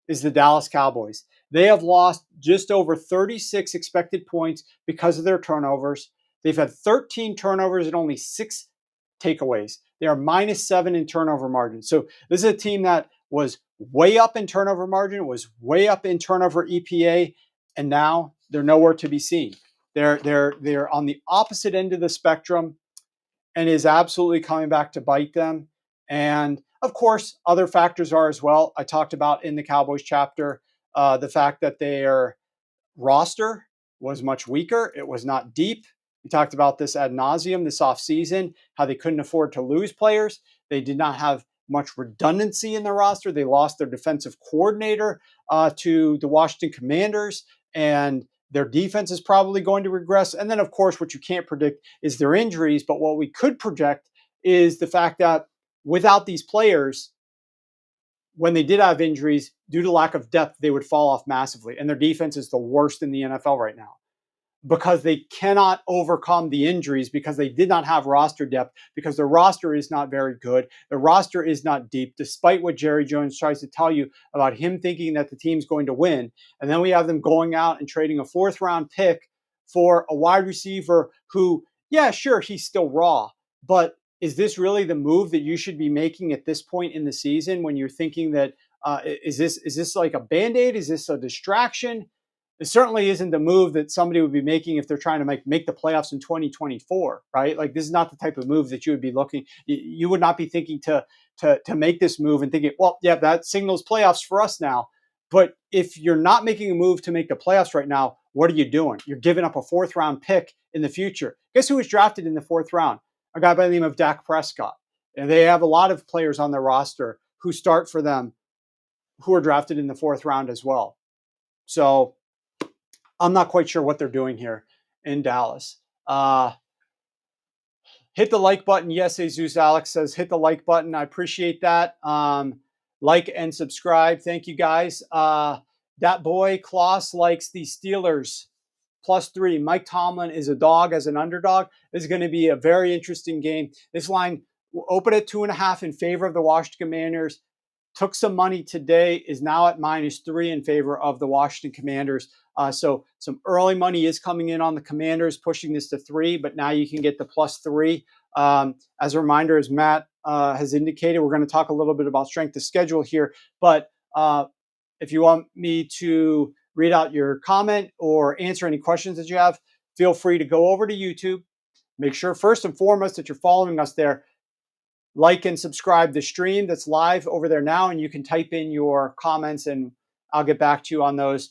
is the Dallas Cowboys. They have lost just over 36 expected points because of their turnovers. They've had 13 turnovers and only 6 takeaways. They are minus 7 in turnover margin. So this is a team that was way up in turnover margin, was way up in turnover EPA, and now they're nowhere to be seen. They're on the opposite end of the spectrum and is absolutely coming back to bite them. And of course, other factors are as well. I talked about in the Cowboys chapter the fact that their roster was much weaker. It was not deep. We talked about this ad nauseum this offseason, how they couldn't afford to lose players. They did not have much redundancy in the roster. They lost their defensive coordinator to the Washington Commanders, and their defense is probably going to regress. And then, of course, what you can't predict is their injuries. But what we could project is the fact that without these players, when they did have injuries, due to lack of depth, they would fall off massively. And their defense is the worst in the NFL right now because they cannot overcome the injuries because they did not have roster depth, because their roster is not very good. The roster is not deep, despite what Jerry Jones tries to tell you about him thinking that the team's going to win. And then we have them going out and trading a 4th-round pick for a wide receiver who, yeah, sure, he's still raw, but is this really the move that you should be making at this point in the season when you're thinking that is this like a Band-Aid? Is this a distraction? It certainly isn't the move that somebody would be making if they're trying to make the playoffs in 2024, right? Like this is not the type of move that you would be looking. You would not be thinking to make this move and thinking, well, yeah, that signals playoffs for us now. But if you're not making a move to make the playoffs right now, what are you doing? You're giving up a 4th-round pick in the future. Guess who was drafted in the 4th round? A guy by the name of Dak Prescott. And they have a lot of players on their roster who start for them who are drafted in the 4th round as well. So I'm not quite sure what they're doing here in Dallas. Hit the like button. Yes, Jesus Alex says hit the like button. I appreciate that. Like and subscribe. Thank you, guys. That boy, Kloss, likes the Steelers. +3. Mike Tomlin is a dog as an underdog. This is going to be a very interesting game. This line will open at 2.5 in favor of the Washington Commanders. took some money today, is now at -3 in favor of the Washington Commanders. So some early money is coming in on the Commanders, pushing this to 3, but now you can get the +3. As a reminder, as Matt has indicated, we're going to talk a little bit about strength of schedule here. But if you want me to read out your comment or answer any questions that you have, feel free to go over to YouTube. Make sure, first and foremost, that you're following us there. Like and subscribe the stream that's live over there now, and you can type in your comments and I'll get back to you on those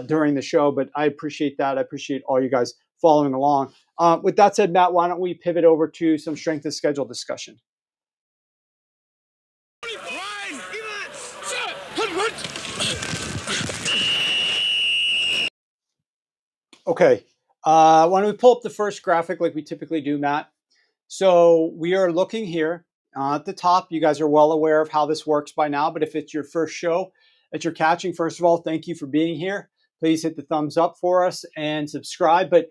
during the show. But I appreciate that. I appreciate all you guys following along. With that said, Matt, why don't we pivot over to some strength of schedule discussion? Okay. Why don't we pull up the first graphic like we typically do, Matt? So we are looking here at the top. You guys are well aware of how this works by now, but if it's your first show that you're catching, first of all, thank you for being here. Please hit the thumbs up for us and subscribe. But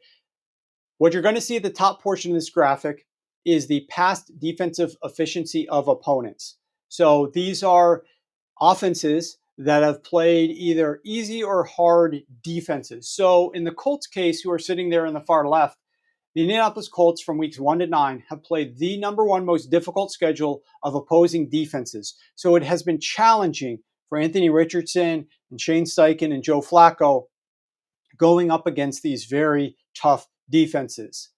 what you're going to see at the top portion of this graphic is the past defensive efficiency of opponents. So these are offenses that have played either easy or hard defenses. So in the Colts case, who are sitting there in the far left, the Indianapolis Colts from weeks 1 to 9 have played the number one most difficult schedule of opposing defenses. So it has been challenging for Anthony Richardson and Shane Steichen and Joe Flacco going up against these very tough defenses.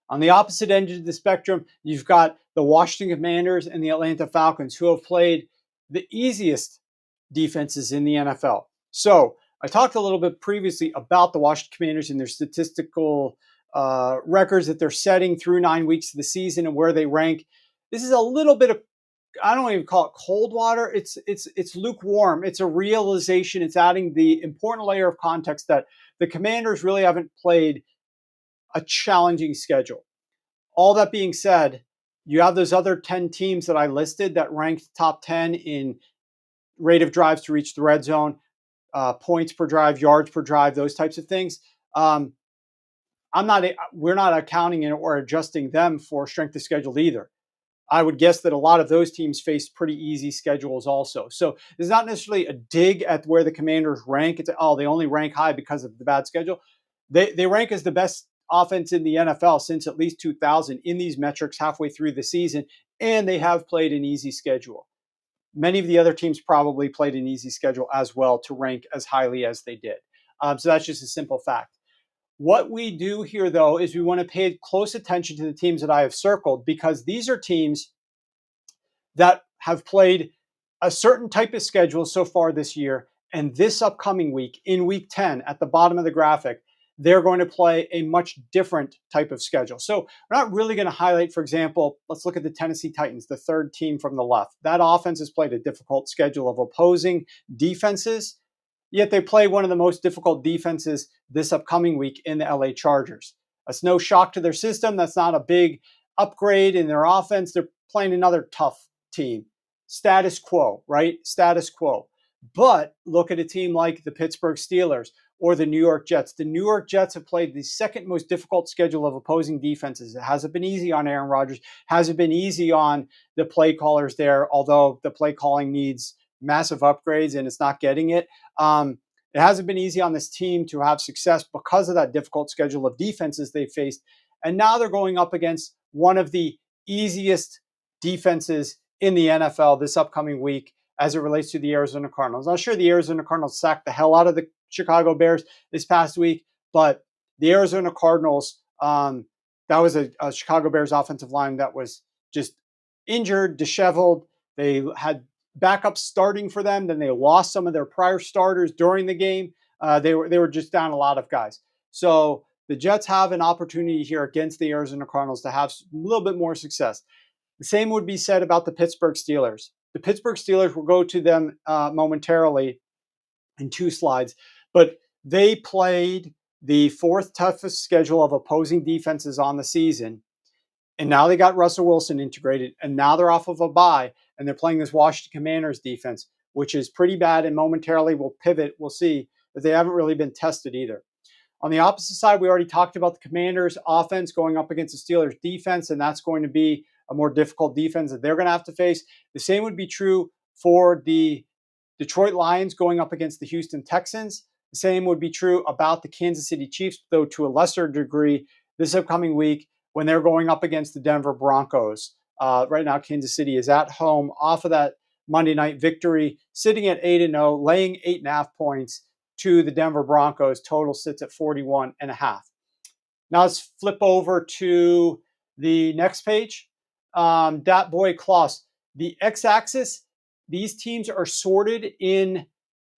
On the opposite end of the spectrum, you've got the Washington Commanders and the Atlanta Falcons, who have played the easiest defenses in the NFL. So I talked a little bit previously about the Washington Commanders and their statistical records that they're setting through 9 weeks of the season and where they rank. This is a little bit of, I don't even call it cold water. It's lukewarm. It's a realization. It's adding the important layer of context that the Commanders really haven't played a challenging schedule. All that being said, you have those other 10 teams that I listed that ranked top 10 in rate of drives to reach the red zone, points per drive, yards per drive, those types of things. We're not accounting in or adjusting them for strength of schedule either. I would guess that a lot of those teams face pretty easy schedules also. So it's not necessarily a dig at where the Commanders rank. It's, they only rank high because of the bad schedule. They rank as the best offense in the NFL since at least 2000 in these metrics halfway through the season, and they have played an easy schedule. Many of the other teams probably played an easy schedule as well to rank as highly as they did. So that's just a simple fact. What we do here, though, is we want to pay close attention to the teams that I have circled, because these are teams that have played a certain type of schedule so far this year. And this upcoming week, in week 10, at the bottom of the graphic, they're going to play a much different type of schedule. So we're not really going to highlight, for example, let's look at the Tennessee Titans, the third team from the left. That offense has played a difficult schedule of opposing defenses, yet they play one of the most difficult defenses this upcoming week in the LA Chargers. That's no shock to their system. That's not a big upgrade in their offense. They're playing another tough team. Status quo, right? Status quo. But look at a team like the Pittsburgh Steelers or the New York Jets. The New York Jets have played the second most difficult schedule of opposing defenses. It hasn't been easy on Aaron Rodgers. Hasn't been easy on the play callers there, although the play calling needs massive upgrades and it's not getting it. It hasn't been easy on this team to have success because of that difficult schedule of defenses they faced. And now they're going up against one of the easiest defenses in the NFL this upcoming week as it relates to the Arizona Cardinals. I'm sure the Arizona Cardinals sacked the hell out of the Chicago Bears this past week, but the Arizona Cardinals, that was a Chicago Bears offensive line that was just injured, disheveled. They had backups starting for them. Then they lost some of their prior starters during the game. They were just down a lot of guys. So the Jets have an opportunity here against the Arizona Cardinals to have a little bit more success. The same would be said about the Pittsburgh Steelers. The Pittsburgh Steelers, will go to them momentarily in 2 slides, but they played the 4th toughest schedule of opposing defenses on the season. And now they got Russell Wilson integrated, and now they're off of a bye, and they're playing this Washington Commanders defense, which is pretty bad. And momentarily we'll pivot. We'll see that they haven't really been tested either. On the opposite side, we already talked about the Commanders offense going up against the Steelers defense, and that's going to be a more difficult defense that they're going to have to face. The same would be true for the Detroit Lions going up against the Houston Texans. The same would be true about the Kansas City Chiefs, though to a lesser degree this upcoming week when they're going up against the Denver Broncos. Right now, Kansas City is at home off of that Monday night victory, sitting at 8-0, laying 8.5 points to the Denver Broncos. Total sits at 41.5. Now let's flip over to the next page. Dat Boy Klaus. The x-axis, these teams are sorted in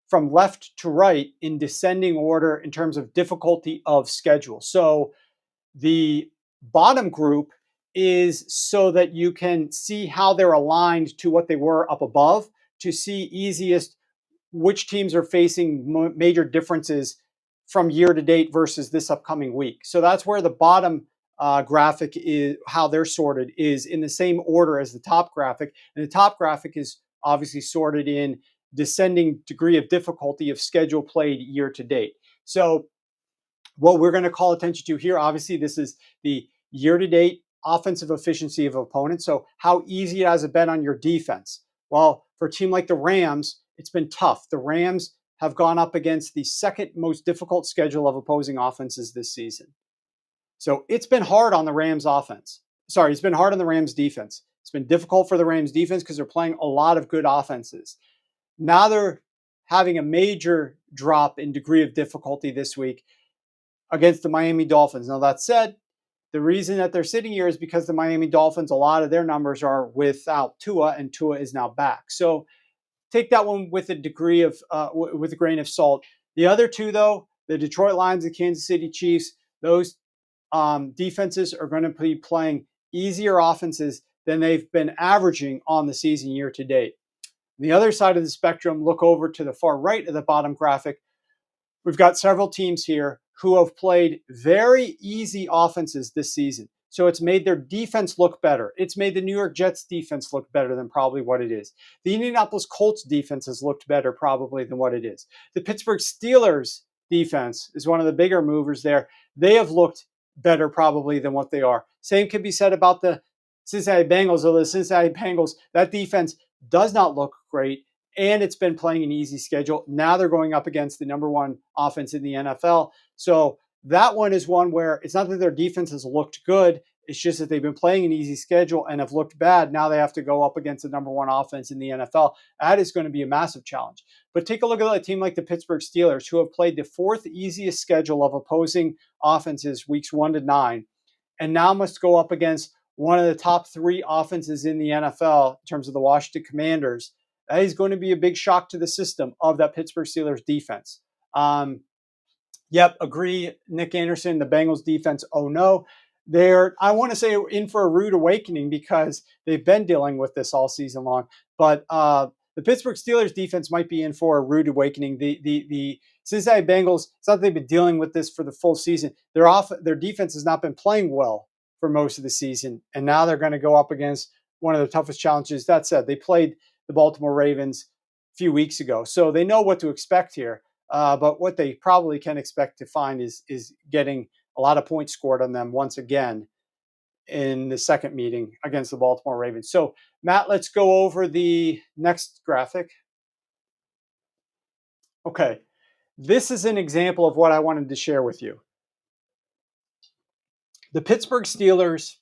from left to right in descending order in terms of difficulty of schedule. So the bottom group is so that you can see how they're aligned to what they were up above to see easiest which teams are facing major differences from year to date versus this upcoming week. So that's where the bottom graphic is, how they're sorted, is in the same order as the top graphic. And the top graphic is obviously sorted in descending degree of difficulty of schedule played year to date. So what we're going to call attention to here, obviously, this is the year to date offensive efficiency of opponents. So how easy it has to bet on your defense. Well, for a team like the Rams, it's been tough. The Rams have gone up against the second most difficult schedule of opposing offenses this season. So it's been hard on the Rams offense. Sorry, it's been hard on the Rams defense. It's been difficult for the Rams defense because they're playing a lot of good offenses. Now they're having a major drop in degree of difficulty this week against the Miami Dolphins. Now that said, the reason that they're sitting here is because the Miami Dolphins, a lot of their numbers are without Tua, and Tua is now back. So take that one with a degree of with a grain of salt. The other two, though, the Detroit Lions and Kansas City Chiefs, those defenses are going to be playing easier offenses than they've been averaging on the season year to date. On the other side of the spectrum, look over to the far right of the bottom graphic. We've got several teams here who have played very easy offenses this season. So it's made their defense look better. It's made the New York Jets defense look better than probably what it is. The Indianapolis Colts defense has looked better probably than what it is. The Pittsburgh Steelers defense is one of the bigger movers there. They have looked better probably than what they are. Same can be said about the Cincinnati Bengals. Although the Cincinnati Bengals, that defense does not look great, and it's been playing an easy schedule. Now they're going up against the number one offense in the NFL. So that one is one where it's not that their defense has looked good. It's just that they've been playing an easy schedule and have looked bad. Now they have to go up against the number one offense in the NFL. That is going to be a massive challenge. But take a look at a team like the Pittsburgh Steelers, who have played the fourth easiest schedule of opposing offenses weeks 1 to 9, and now must go up against one of the top three offenses in the NFL in terms of the Washington Commanders. That is going to be a big shock to the system of that Pittsburgh Steelers defense. Yep, agree, Nick Anderson, the Bengals defense, oh no. They're, I want to say, in for a rude awakening because they've been dealing with this all season long. But the Pittsburgh Steelers defense might be in for a rude awakening. The Cincinnati Bengals, it's not that they've been dealing with this for the full season. Their defense has not been playing well for most of the season, and now they're going to go up against one of the toughest challenges. That said, they played the Baltimore Ravens a few weeks ago, so they know what to expect here. But what they probably can expect to find is getting a lot of points scored on them once again in the second meeting against the Baltimore Ravens. So, Matt, let's go over the next graphic. Okay, this is an example of what I wanted to share with you. The Pittsburgh Steelers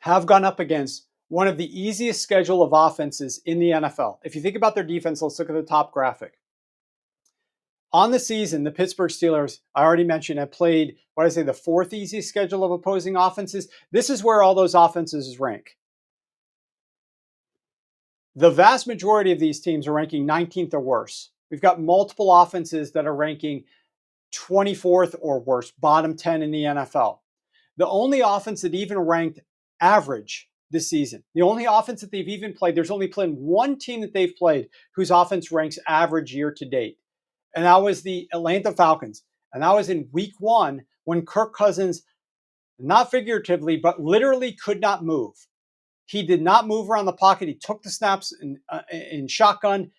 have gone up against one of the easiest schedule of offenses in the NFL. If you think about their defense, let's look at the top graphic. On the season, the Pittsburgh Steelers, I already mentioned, have played, the fourth easiest schedule of opposing offenses. This is where all those offenses rank. The vast majority of these teams are ranking 19th or worse. We've got multiple offenses that are ranking 24th or worse, bottom 10 in the NFL. The only offense that even ranked average this season, the only offense that they've even played, there's only played one team that they've played whose offense ranks average year to date. And that was the Atlanta Falcons. And that was in week 1 when Kirk Cousins, not figuratively, but literally could not move. He did not move around the pocket. He took the snaps in shotgun,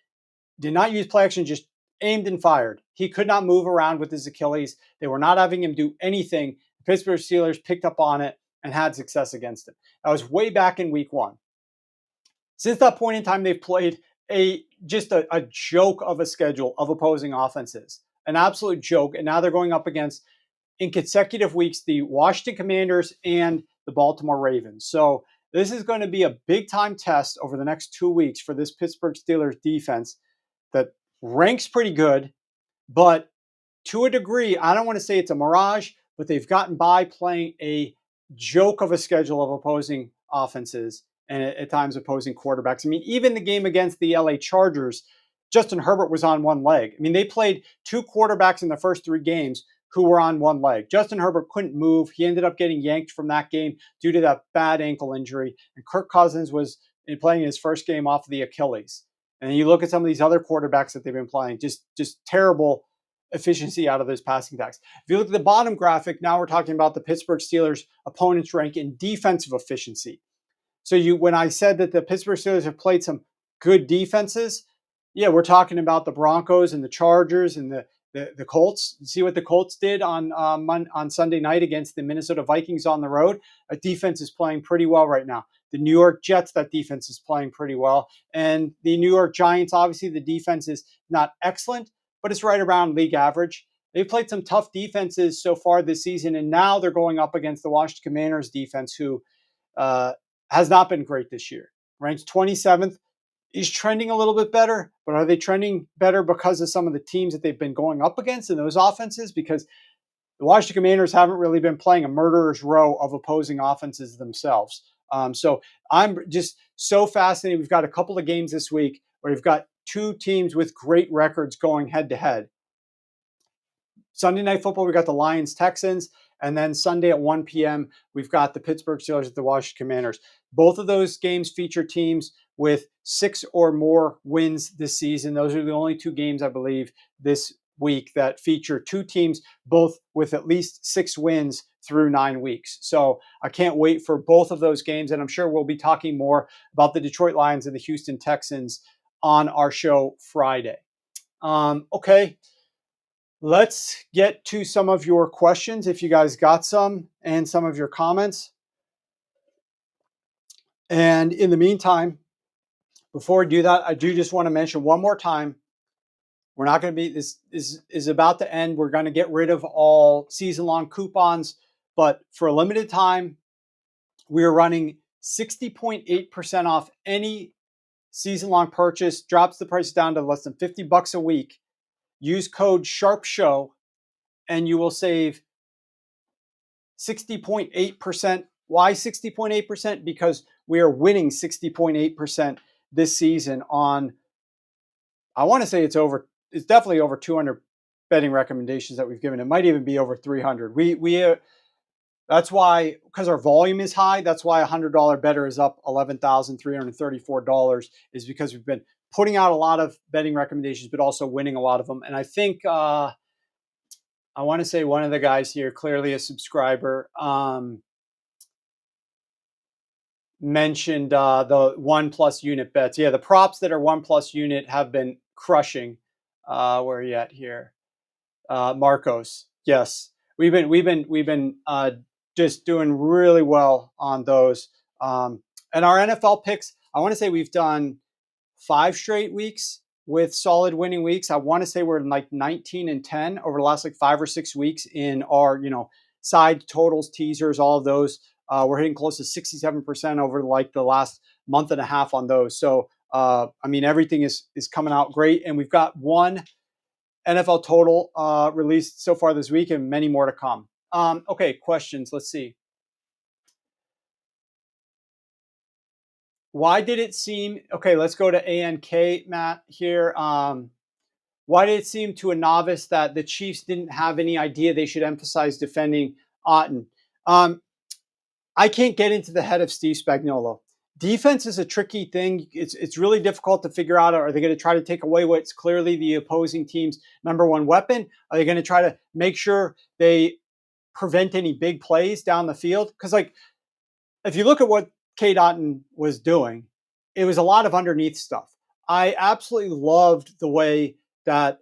did not use play action, just aimed and fired. He could not move around with his Achilles. They were not having him do anything. The Pittsburgh Steelers picked up on it and had success against him. That was way back in week 1. Since that point in time, they've played a joke of a schedule of opposing offenses, an absolute joke. And now they're going up against, in consecutive weeks, the Washington Commanders and the Baltimore Ravens. So this is going to be a big time test over the next 2 weeks for this Pittsburgh Steelers defense that ranks pretty good, but to a degree, I don't want to say it's a mirage, but they've gotten by playing a joke of a schedule of opposing offenses and at times opposing quarterbacks. I mean, even the game against the LA Chargers, Justin Herbert was on one leg. I mean, they played two quarterbacks in the first 3 games who were on one leg. Justin Herbert couldn't move. He ended up getting yanked from that game due to that bad ankle injury. And Kirk Cousins was playing his first game off of the Achilles. And you look at some of these other quarterbacks that they've been playing, just terrible efficiency out of those passing attacks. If you look at the bottom graphic, now we're talking about the Pittsburgh Steelers opponents rank in defensive efficiency. So when I said that the Pittsburgh Steelers have played some good defenses, yeah, we're talking about the Broncos and the Chargers and the Colts. See what the Colts did on Sunday night against the Minnesota Vikings on the road. A defense is playing pretty well right now. The New York Jets, that defense is playing pretty well. And the New York Giants, obviously the defense is not excellent, but it's right around league average. They've played some tough defenses so far this season, and now they're going up against the Washington Commanders defense, who has not been great this year. Ranks 27th. Is trending a little bit better, but are they trending better because of some of the teams that they've been going up against in those offenses? Because the Washington Commanders haven't really been playing a murderer's row of opposing offenses themselves. So I'm just so fascinated. We've got a couple of games this week where we've got 2 teams with great records going head to head. Sunday Night Football, we got the Lions Texans, and then Sunday at 1 p.m., we've got the Pittsburgh Steelers at the Washington Commanders. Both of those games feature teams with 6 or more wins this season. Those are the only 2 games, I believe, this week that feature 2 teams, both with at least 6 wins through 9 weeks. So I can't wait for both of those games, and I'm sure we'll be talking more about the Detroit Lions and the Houston Texans on our show Friday. Okay. Let's get to some of your questions, if you guys got some, and some of your comments. And in the meantime, before we do that, I do just want to mention one more time, we're not going to be, this is about to end. We're going to get rid of all season-long coupons, but for a limited time, we are running 60.8% off any season-long purchase, drops the price down to less than $50 a week. Use code SHARPSHOW and you will save 60.8%. Why 60.8%? Because we are winning 60.8% this season on, I want to say it's definitely over 200 betting recommendations that we've given. It might even be over 300. That's why, because our volume is high, that's why $100 better is up $11,334, is because we've been putting out a lot of betting recommendations, but also winning a lot of them. And I think I want to say one of the guys here, clearly a subscriber, mentioned the 1+ unit bets. Yeah, the props that are 1+ unit have been crushing. Where are you at here? Marcos. Yes, we've been just doing really well on those. And our NFL picks, I want to say we've done 5 straight weeks with solid winning weeks. I want to say we're like 19-10 over the last 5 or 6 weeks in our, side totals, teasers, all of those. We're hitting close to 67% over the last month and a half on those. So, everything is coming out great. And we've got 1 NFL total released so far this week and many more to come. Okay, questions. Let's see. Why did it seem, okay, let's go to ANK, Matt, here. Why did it seem to a novice that the Chiefs didn't have any idea they should emphasize defending Otten? I can't get into the head of Steve Spagnuolo. Defense is a tricky thing. It's really difficult to figure out, are they going to try to take away what's clearly the opposing team's number 1 weapon? Are they going to try to make sure they prevent any big plays down the field? Because, if you look at what Cade Otton was doing, it was a lot of underneath stuff. I absolutely loved the way that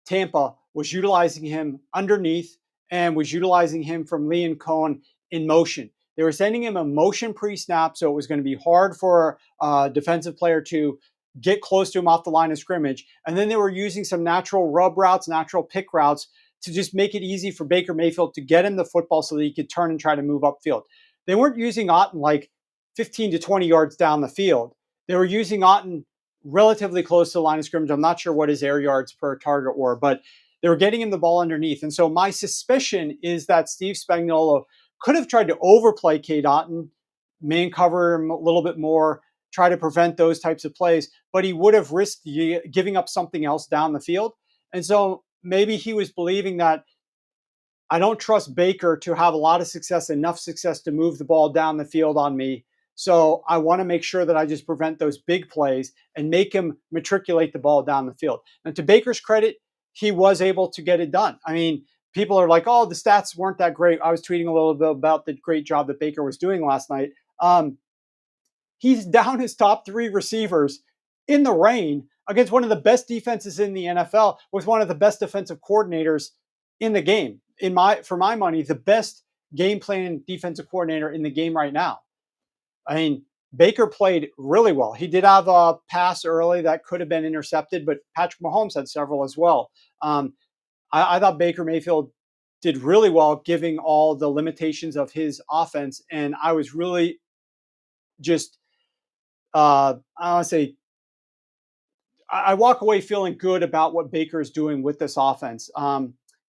Tampa was utilizing him underneath and was utilizing him from Lee and Cohen in motion. They were sending him a motion pre-snap, so it was going to be hard for a defensive player to get close to him off the line of scrimmage. And then they were using some natural rub routes, natural pick routes to just make it easy for Baker Mayfield to get him the football so that he could turn and try to move upfield. They weren't using Otton like 15 to 20 yards down the field. They were using Otton relatively close to the line of scrimmage. I'm not sure what his air yards per target were, but they were getting him the ball underneath. And so my suspicion is that Steve Spagnuolo could have tried to overplay Cade Otton, man cover him a little bit more, try to prevent those types of plays, but he would have risked giving up something else down the field. And so maybe he was believing that I don't trust Baker to have a lot of success, enough success to move the ball down the field on me. So I want to make sure that I just prevent those big plays and make him matriculate the ball down the field. And to Baker's credit, he was able to get it done. I mean, people are like, oh, the stats weren't that great. I was tweeting a little bit about the great job that Baker was doing last night. He's down his top three receivers in the rain against one of the best defenses in the NFL with one of the best defensive coordinators in the game. For my money, the best game plan defensive coordinator in the game right now. I mean, Baker played really well. He did have a pass early that could have been intercepted, but Patrick Mahomes had several as well. I thought Baker Mayfield did really well, given all the limitations of his offense, and I was really just I want to say I walk away feeling good about what Baker is doing with this offense.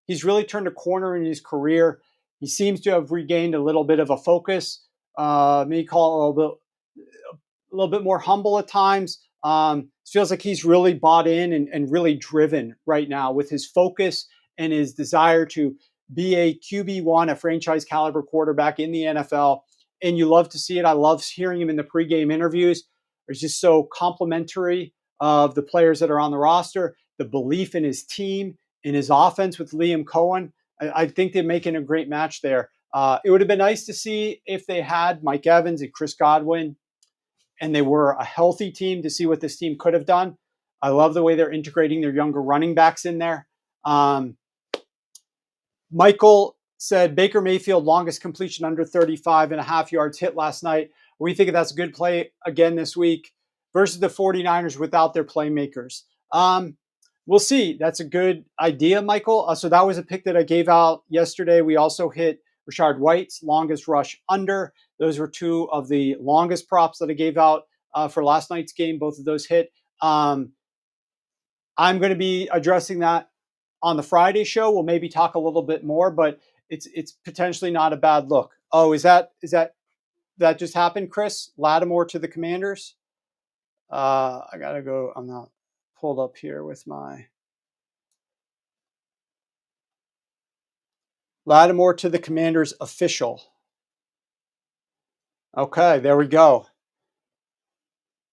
He's really turned a corner in his career. He seems to have regained a little bit of a focus. Maybe call it a little bit more humble at times. It feels like he's really bought in and really driven right now with his focus and his desire to be a QB1, a franchise caliber quarterback in the NFL. And you love to see it. I love hearing him in the pregame interviews. It's just so complimentary of the players that are on the roster, the belief in his team, in his offense with Liam Cohen. I think they're making a great match there. It would have been nice to see if they had Mike Evans and Chris Godwin and they were a healthy team to see what this team could have done. I love the way they're integrating their younger running backs in there. Michael said Baker Mayfield, longest completion under 35.5 yards hit last night. We think that's a good play again this week versus the 49ers without their playmakers. We'll see. That's a good idea, Michael. So that was a pick that I gave out yesterday. We also hit Rashard White's longest rush under. Those were two of the longest props that I gave out for last night's game. Both of those hit. I'm going to be addressing that on the Friday show. We'll maybe talk a little bit more, but it's potentially not a bad look. Oh, is that just happened, Chris? Lattimore to the Commanders? I gotta go. I'm not pulled up here with my Lattimore to the Commanders official. Okay, there we go.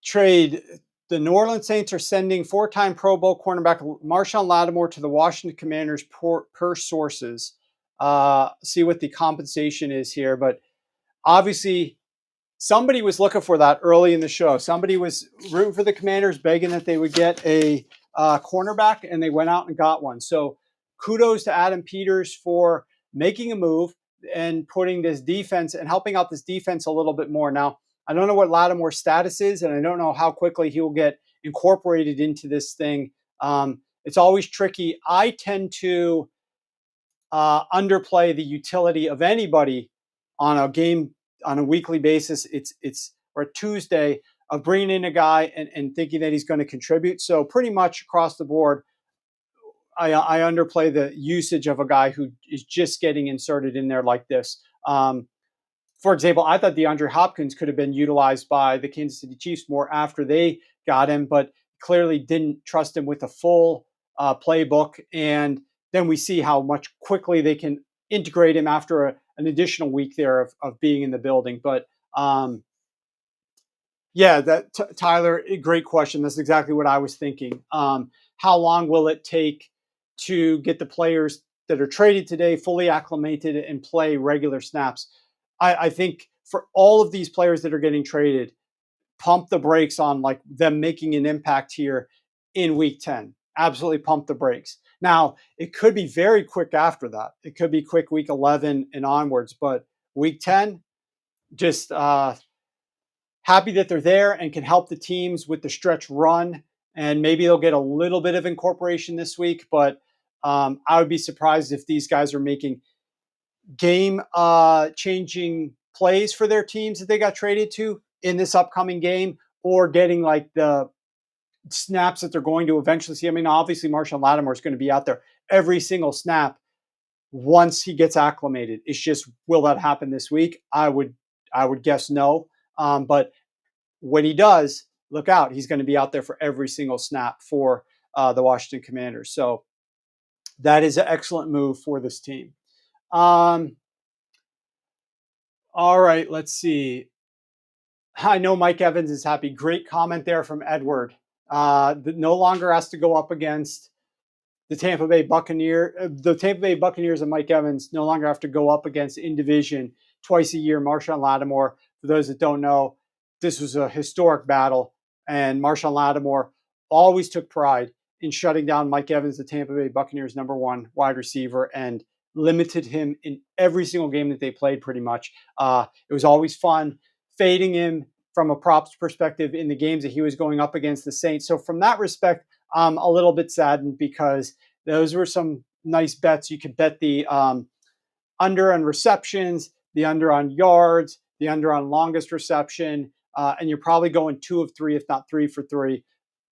Trade. The New Orleans Saints are sending four-time Pro Bowl cornerback Marshon Lattimore to the Washington Commanders per sources. See what the compensation is here, but obviously somebody was looking for that early in the show. Somebody was rooting for the Commanders, begging that they would get a cornerback, and they went out and got one. So kudos to Adam Peters for making a move and putting this defense and helping out this defense a little bit more. Now, I don't know what Lattimore's status is, and I don't know how quickly he will get incorporated into this thing. It's always tricky. I tend to underplay the utility of anybody on a game on a weekly basis. Or a Tuesday of bringing in a guy and thinking that he's going to contribute. So pretty much across the board, I underplay the usage of a guy who is just getting inserted in there like this. For example, I thought DeAndre Hopkins could have been utilized by the Kansas City Chiefs more after they got him, but clearly didn't trust him with a full playbook. And then we see how much quickly they can integrate him after an additional week there of being in the building. But Tyler, great question. That's exactly what I was thinking. How long will it take to get the players that are traded today fully acclimated and play regular snaps? I think for all of these players that are getting traded, pump the brakes on like them making an impact here in week 10. Absolutely pump the brakes. Now, it could be very quick after that. It could be quick week 11 and onwards, but week 10, just happy that they're there and can help the teams with the stretch run. And maybe they'll get a little bit of incorporation this week, but I would be surprised if these guys are making game changing plays for their teams that they got traded to in this upcoming game, or getting like the snaps that they're going to eventually see. I mean, obviously Marshon Lattimore is going to be out there every single snap once he gets acclimated. It's just, will that happen this week? I would guess no. But when he does, look out. He's going to be out there for every single snap for the Washington Commanders. So that is an excellent move for this team. All right, let's see. I know Mike Evans is happy. Great comment there from Edward. No longer has to go up against the Tampa Bay Buccaneers and Mike Evans no longer have to go up against in division twice a year. Marshon Lattimore, for those that don't know, this was a historic battle, and Marshon Lattimore always took pride in shutting down Mike Evans, the Tampa Bay Buccaneers' #1 wide receiver, and limited him in every single game that they played pretty much. It was always fun fading him from a props perspective in the games that he was going up against the Saints. So from that respect, I'm a little bit saddened because those were some nice bets. You could bet the under on receptions, the under on yards, the under on longest reception, and you're probably going 2 of 3, if not 3 for 3,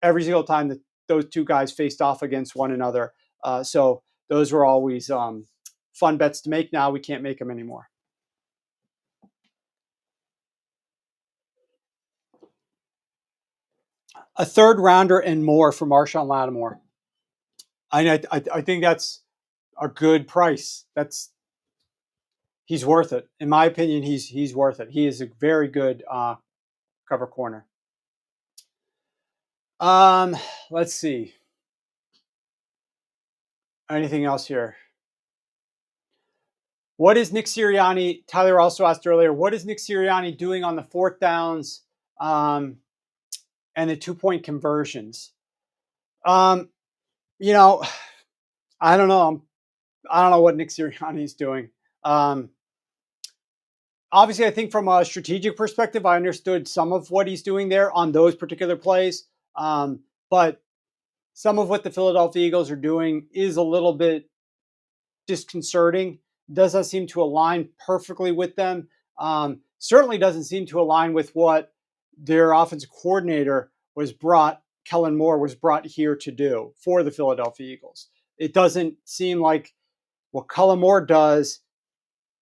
every single time that those two guys faced off against one another. So those were always fun bets to make. Now we can't make them anymore. A third rounder and more for Marshon Lattimore. I think that's a good price. He's worth it. In my opinion, he's worth it. He is a very good cover corner. Let's see. Anything else here? What is Nick Sirianni? Tyler also asked earlier, what is Nick Sirianni doing on the 4th downs and the 2-point conversions? You know, I don't know. I don't know what Nick Sirianni is doing. Obviously, I think from a strategic perspective, I understood some of what he's doing there on those particular plays. But some of what the Philadelphia Eagles are doing is a little bit disconcerting. Does not seem to align perfectly with them. Certainly doesn't seem to align with what their offensive coordinator Kellen Moore was brought here to do for the Philadelphia Eagles. It doesn't seem like what Kellen Moore does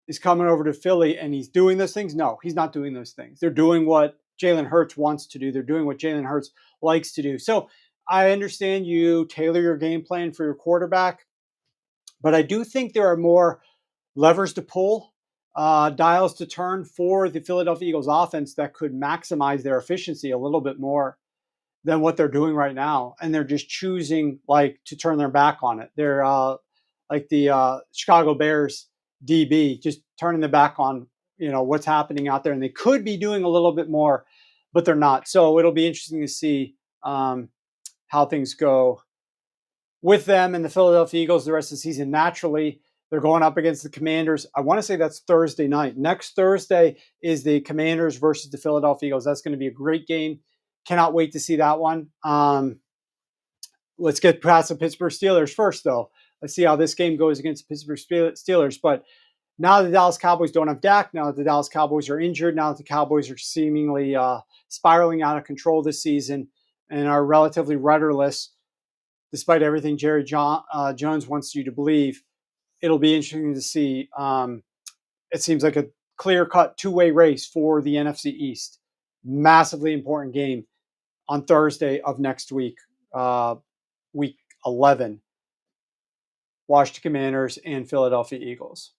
is coming over to Philly and he's doing those things. No, he's not doing those things. They're doing what Jalen Hurts wants to do. They're doing what Jalen Hurts likes to do. So I understand you tailor your game plan for your quarterback, but I do think there are more levers to pull, dials to turn for the Philadelphia Eagles offense that could maximize their efficiency a little bit more than what they're doing right now. And they're just choosing to turn their back on it. They're like the Chicago Bears DB, just turning their back on what's happening out there, and they could be doing a little bit more, but they're not. So it'll be interesting to see how things go with them and the Philadelphia Eagles the rest of the season. Naturally, they're going up against the Commanders. I want to say that's Thursday night. Next Thursday is the Commanders versus the Philadelphia Eagles. That's going to be a great game. Cannot wait to see that one. Let's get past the Pittsburgh Steelers first, though. Let's see how this game goes against the Pittsburgh Steelers. But now the Dallas Cowboys don't have Dak. Now that the Dallas Cowboys are injured. Now that the Cowboys are seemingly spiraling out of control this season and are relatively rudderless, despite everything Jerry Jones wants you to believe. It'll be interesting to see. It seems like a clear-cut two-way race for the NFC East. Massively important game on Thursday of next week, week 11. Washington Commanders and Philadelphia Eagles.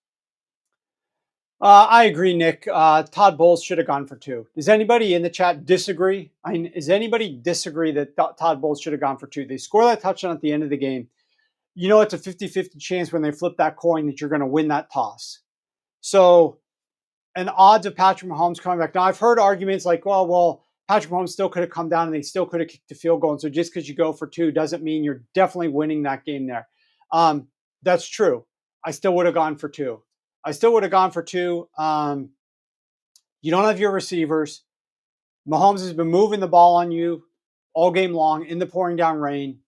I agree, Nick. Todd Bowles should have gone for 2. Does anybody in the chat disagree? Does anybody disagree that Todd Bowles should have gone for 2? They score that touchdown at the end of the game. You know it's a 50-50 chance when they flip that coin that you're going to win that toss. So, and odds of Patrick Mahomes coming back. Now, I've heard arguments like, well, Patrick Mahomes still could have come down and they still could have kicked the field goal. And so just because you go for 2 doesn't mean you're definitely winning that game there. That's true. I still would have gone for 2. You don't have your receivers. Mahomes has been moving the ball on you all game long in the pouring down rain.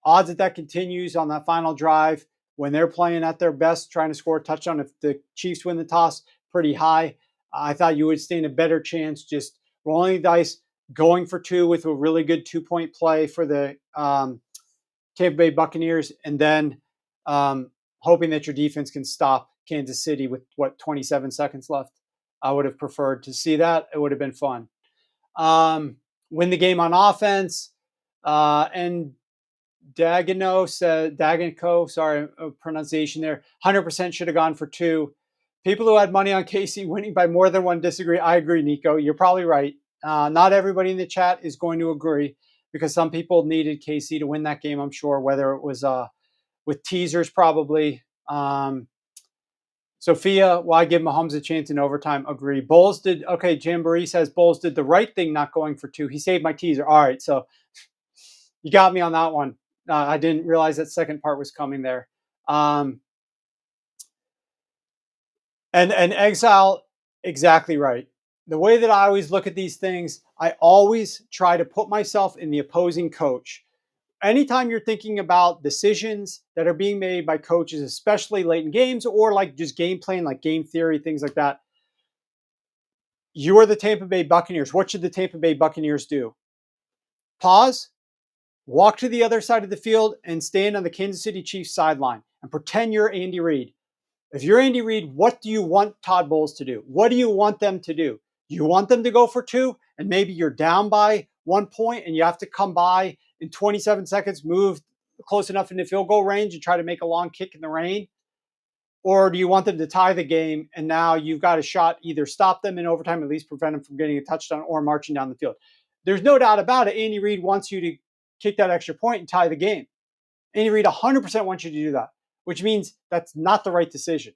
Odds that continues on that final drive when they're playing at their best, trying to score a touchdown. If the Chiefs win the toss, pretty high. I thought you would stand a better chance just rolling the dice, going for two with a really good 2-point play for the Tampa Bay Buccaneers, and then hoping that your defense can stop Kansas City with 27 seconds left. I would have preferred to see that. It would have been fun. Win the game on offense. And Dagenco, sorry, pronunciation there, 100% should have gone for two. People who had money on KC winning by more than one disagree. I agree, Nico. You're probably right. Not everybody in the chat is going to agree because some people needed KC to win that game, I'm sure, whether it was with teasers probably. Sophia, why give Mahomes a chance in overtime? Agree. Bowles did, okay, Jamboree says Bowles did the right thing not going for two. He saved my teaser. All right, so you got me on that one. I didn't realize that second part was coming there. And Exile, exactly right. The way that I always look at these things, I always try to put myself in the opposing coach. Anytime you're thinking about decisions that are being made by coaches, especially late in games or like just game plan, like game theory, things like that, you are the Tampa Bay Buccaneers. What should the Tampa Bay Buccaneers do? Pause, walk to the other side of the field and stand on the Kansas City Chiefs sideline and pretend you're Andy Reid. If you're Andy Reid, what do you want Todd Bowles to do? What do you want them to do? You want them to go for two and maybe you're down by 1 point and you have to come by in 27 seconds, move close enough into field goal range and try to make a long kick in the rain? Or do you want them to tie the game and now you've got a shot, either stop them in overtime, at least prevent them from getting a touchdown or marching down the field? There's no doubt about it. Andy Reid wants you to kick that extra point and tie the game. Andy Reid 100% wants you to do that, which means that's not the right decision.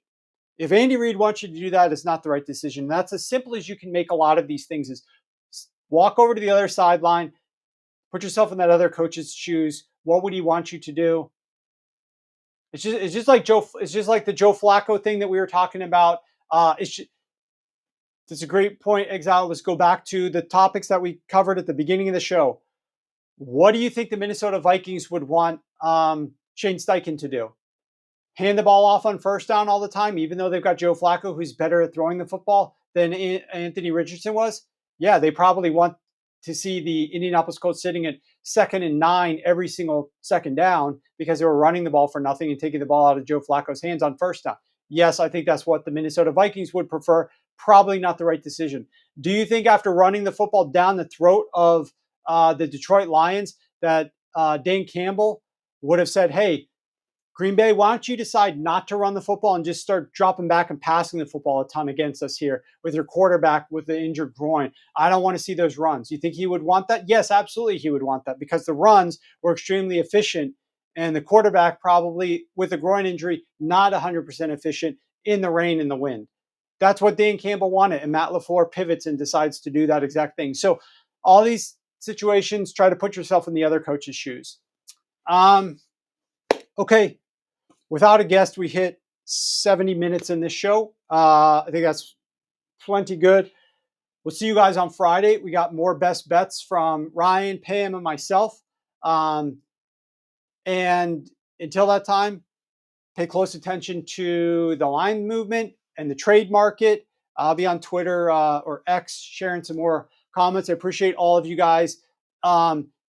If Andy Reid wants you to do that, it's not the right decision. That's as simple as you can make a lot of these things is walk over to the other sideline, put yourself in that other coach's shoes. What would he want you to do? It's just like the Joe Flacco thing that we were talking about. It's a great point, Exile. Let's go back to the topics that we covered at the beginning of the show. What do you think the Minnesota Vikings would want Shane Steichen to do? Hand the ball off on first down all the time, even though they've got Joe Flacco, who's better at throwing the football than Anthony Richardson was? Yeah, they probably want to see the Indianapolis Colts sitting at 2nd and 9 every single second down because they were running the ball for nothing and taking the ball out of Joe Flacco's hands on first down. Yes, I think that's what the Minnesota Vikings would prefer. Probably not the right decision. Do you think after running the football down the throat of the Detroit Lions that Dan Campbell would have said, hey, Green Bay, why don't you decide not to run the football and just start dropping back and passing the football a ton against us here with your quarterback with the injured groin? I don't want to see those runs. You think he would want that? Yes, absolutely he would want that because the runs were extremely efficient and the quarterback probably with a groin injury, not 100% efficient in the rain and the wind. That's what Dan Campbell wanted, and Matt LaFleur pivots and decides to do that exact thing. So all these situations, try to put yourself in the other coach's shoes. Okay. Without a guest, we hit 70 minutes in this show. I think that's plenty good. We'll see you guys on Friday. We got more best bets from Ryan, Pam, and myself. And until that time, pay close attention to the line movement and the trade market. I'll be on Twitter or X sharing some more comments. I appreciate all of you guys.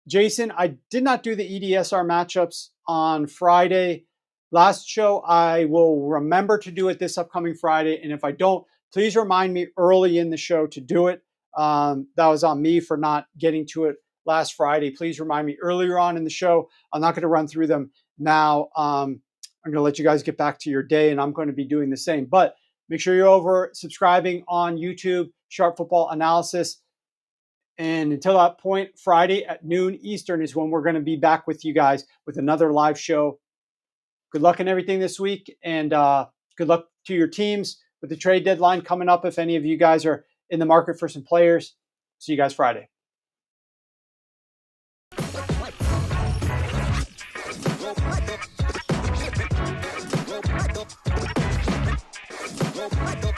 Jason, I did not do the EDSR matchups on Friday. Last show, I will remember to do it this upcoming Friday. And if I don't, please remind me early in the show to do it. That was on me for not getting to it last Friday. Please remind me earlier on in the show. I'm not going to run through them now. I'm going to let you guys get back to your day, and I'm going to be doing the same. But make sure you're over subscribing on YouTube, Sharp Football Analysis. And until that point, Friday at noon Eastern is when we're going to be back with you guys with another live show. Good luck in everything this week, and good luck to your teams with the trade deadline coming up if any of you guys are in the market for some players. See you guys Friday. Go,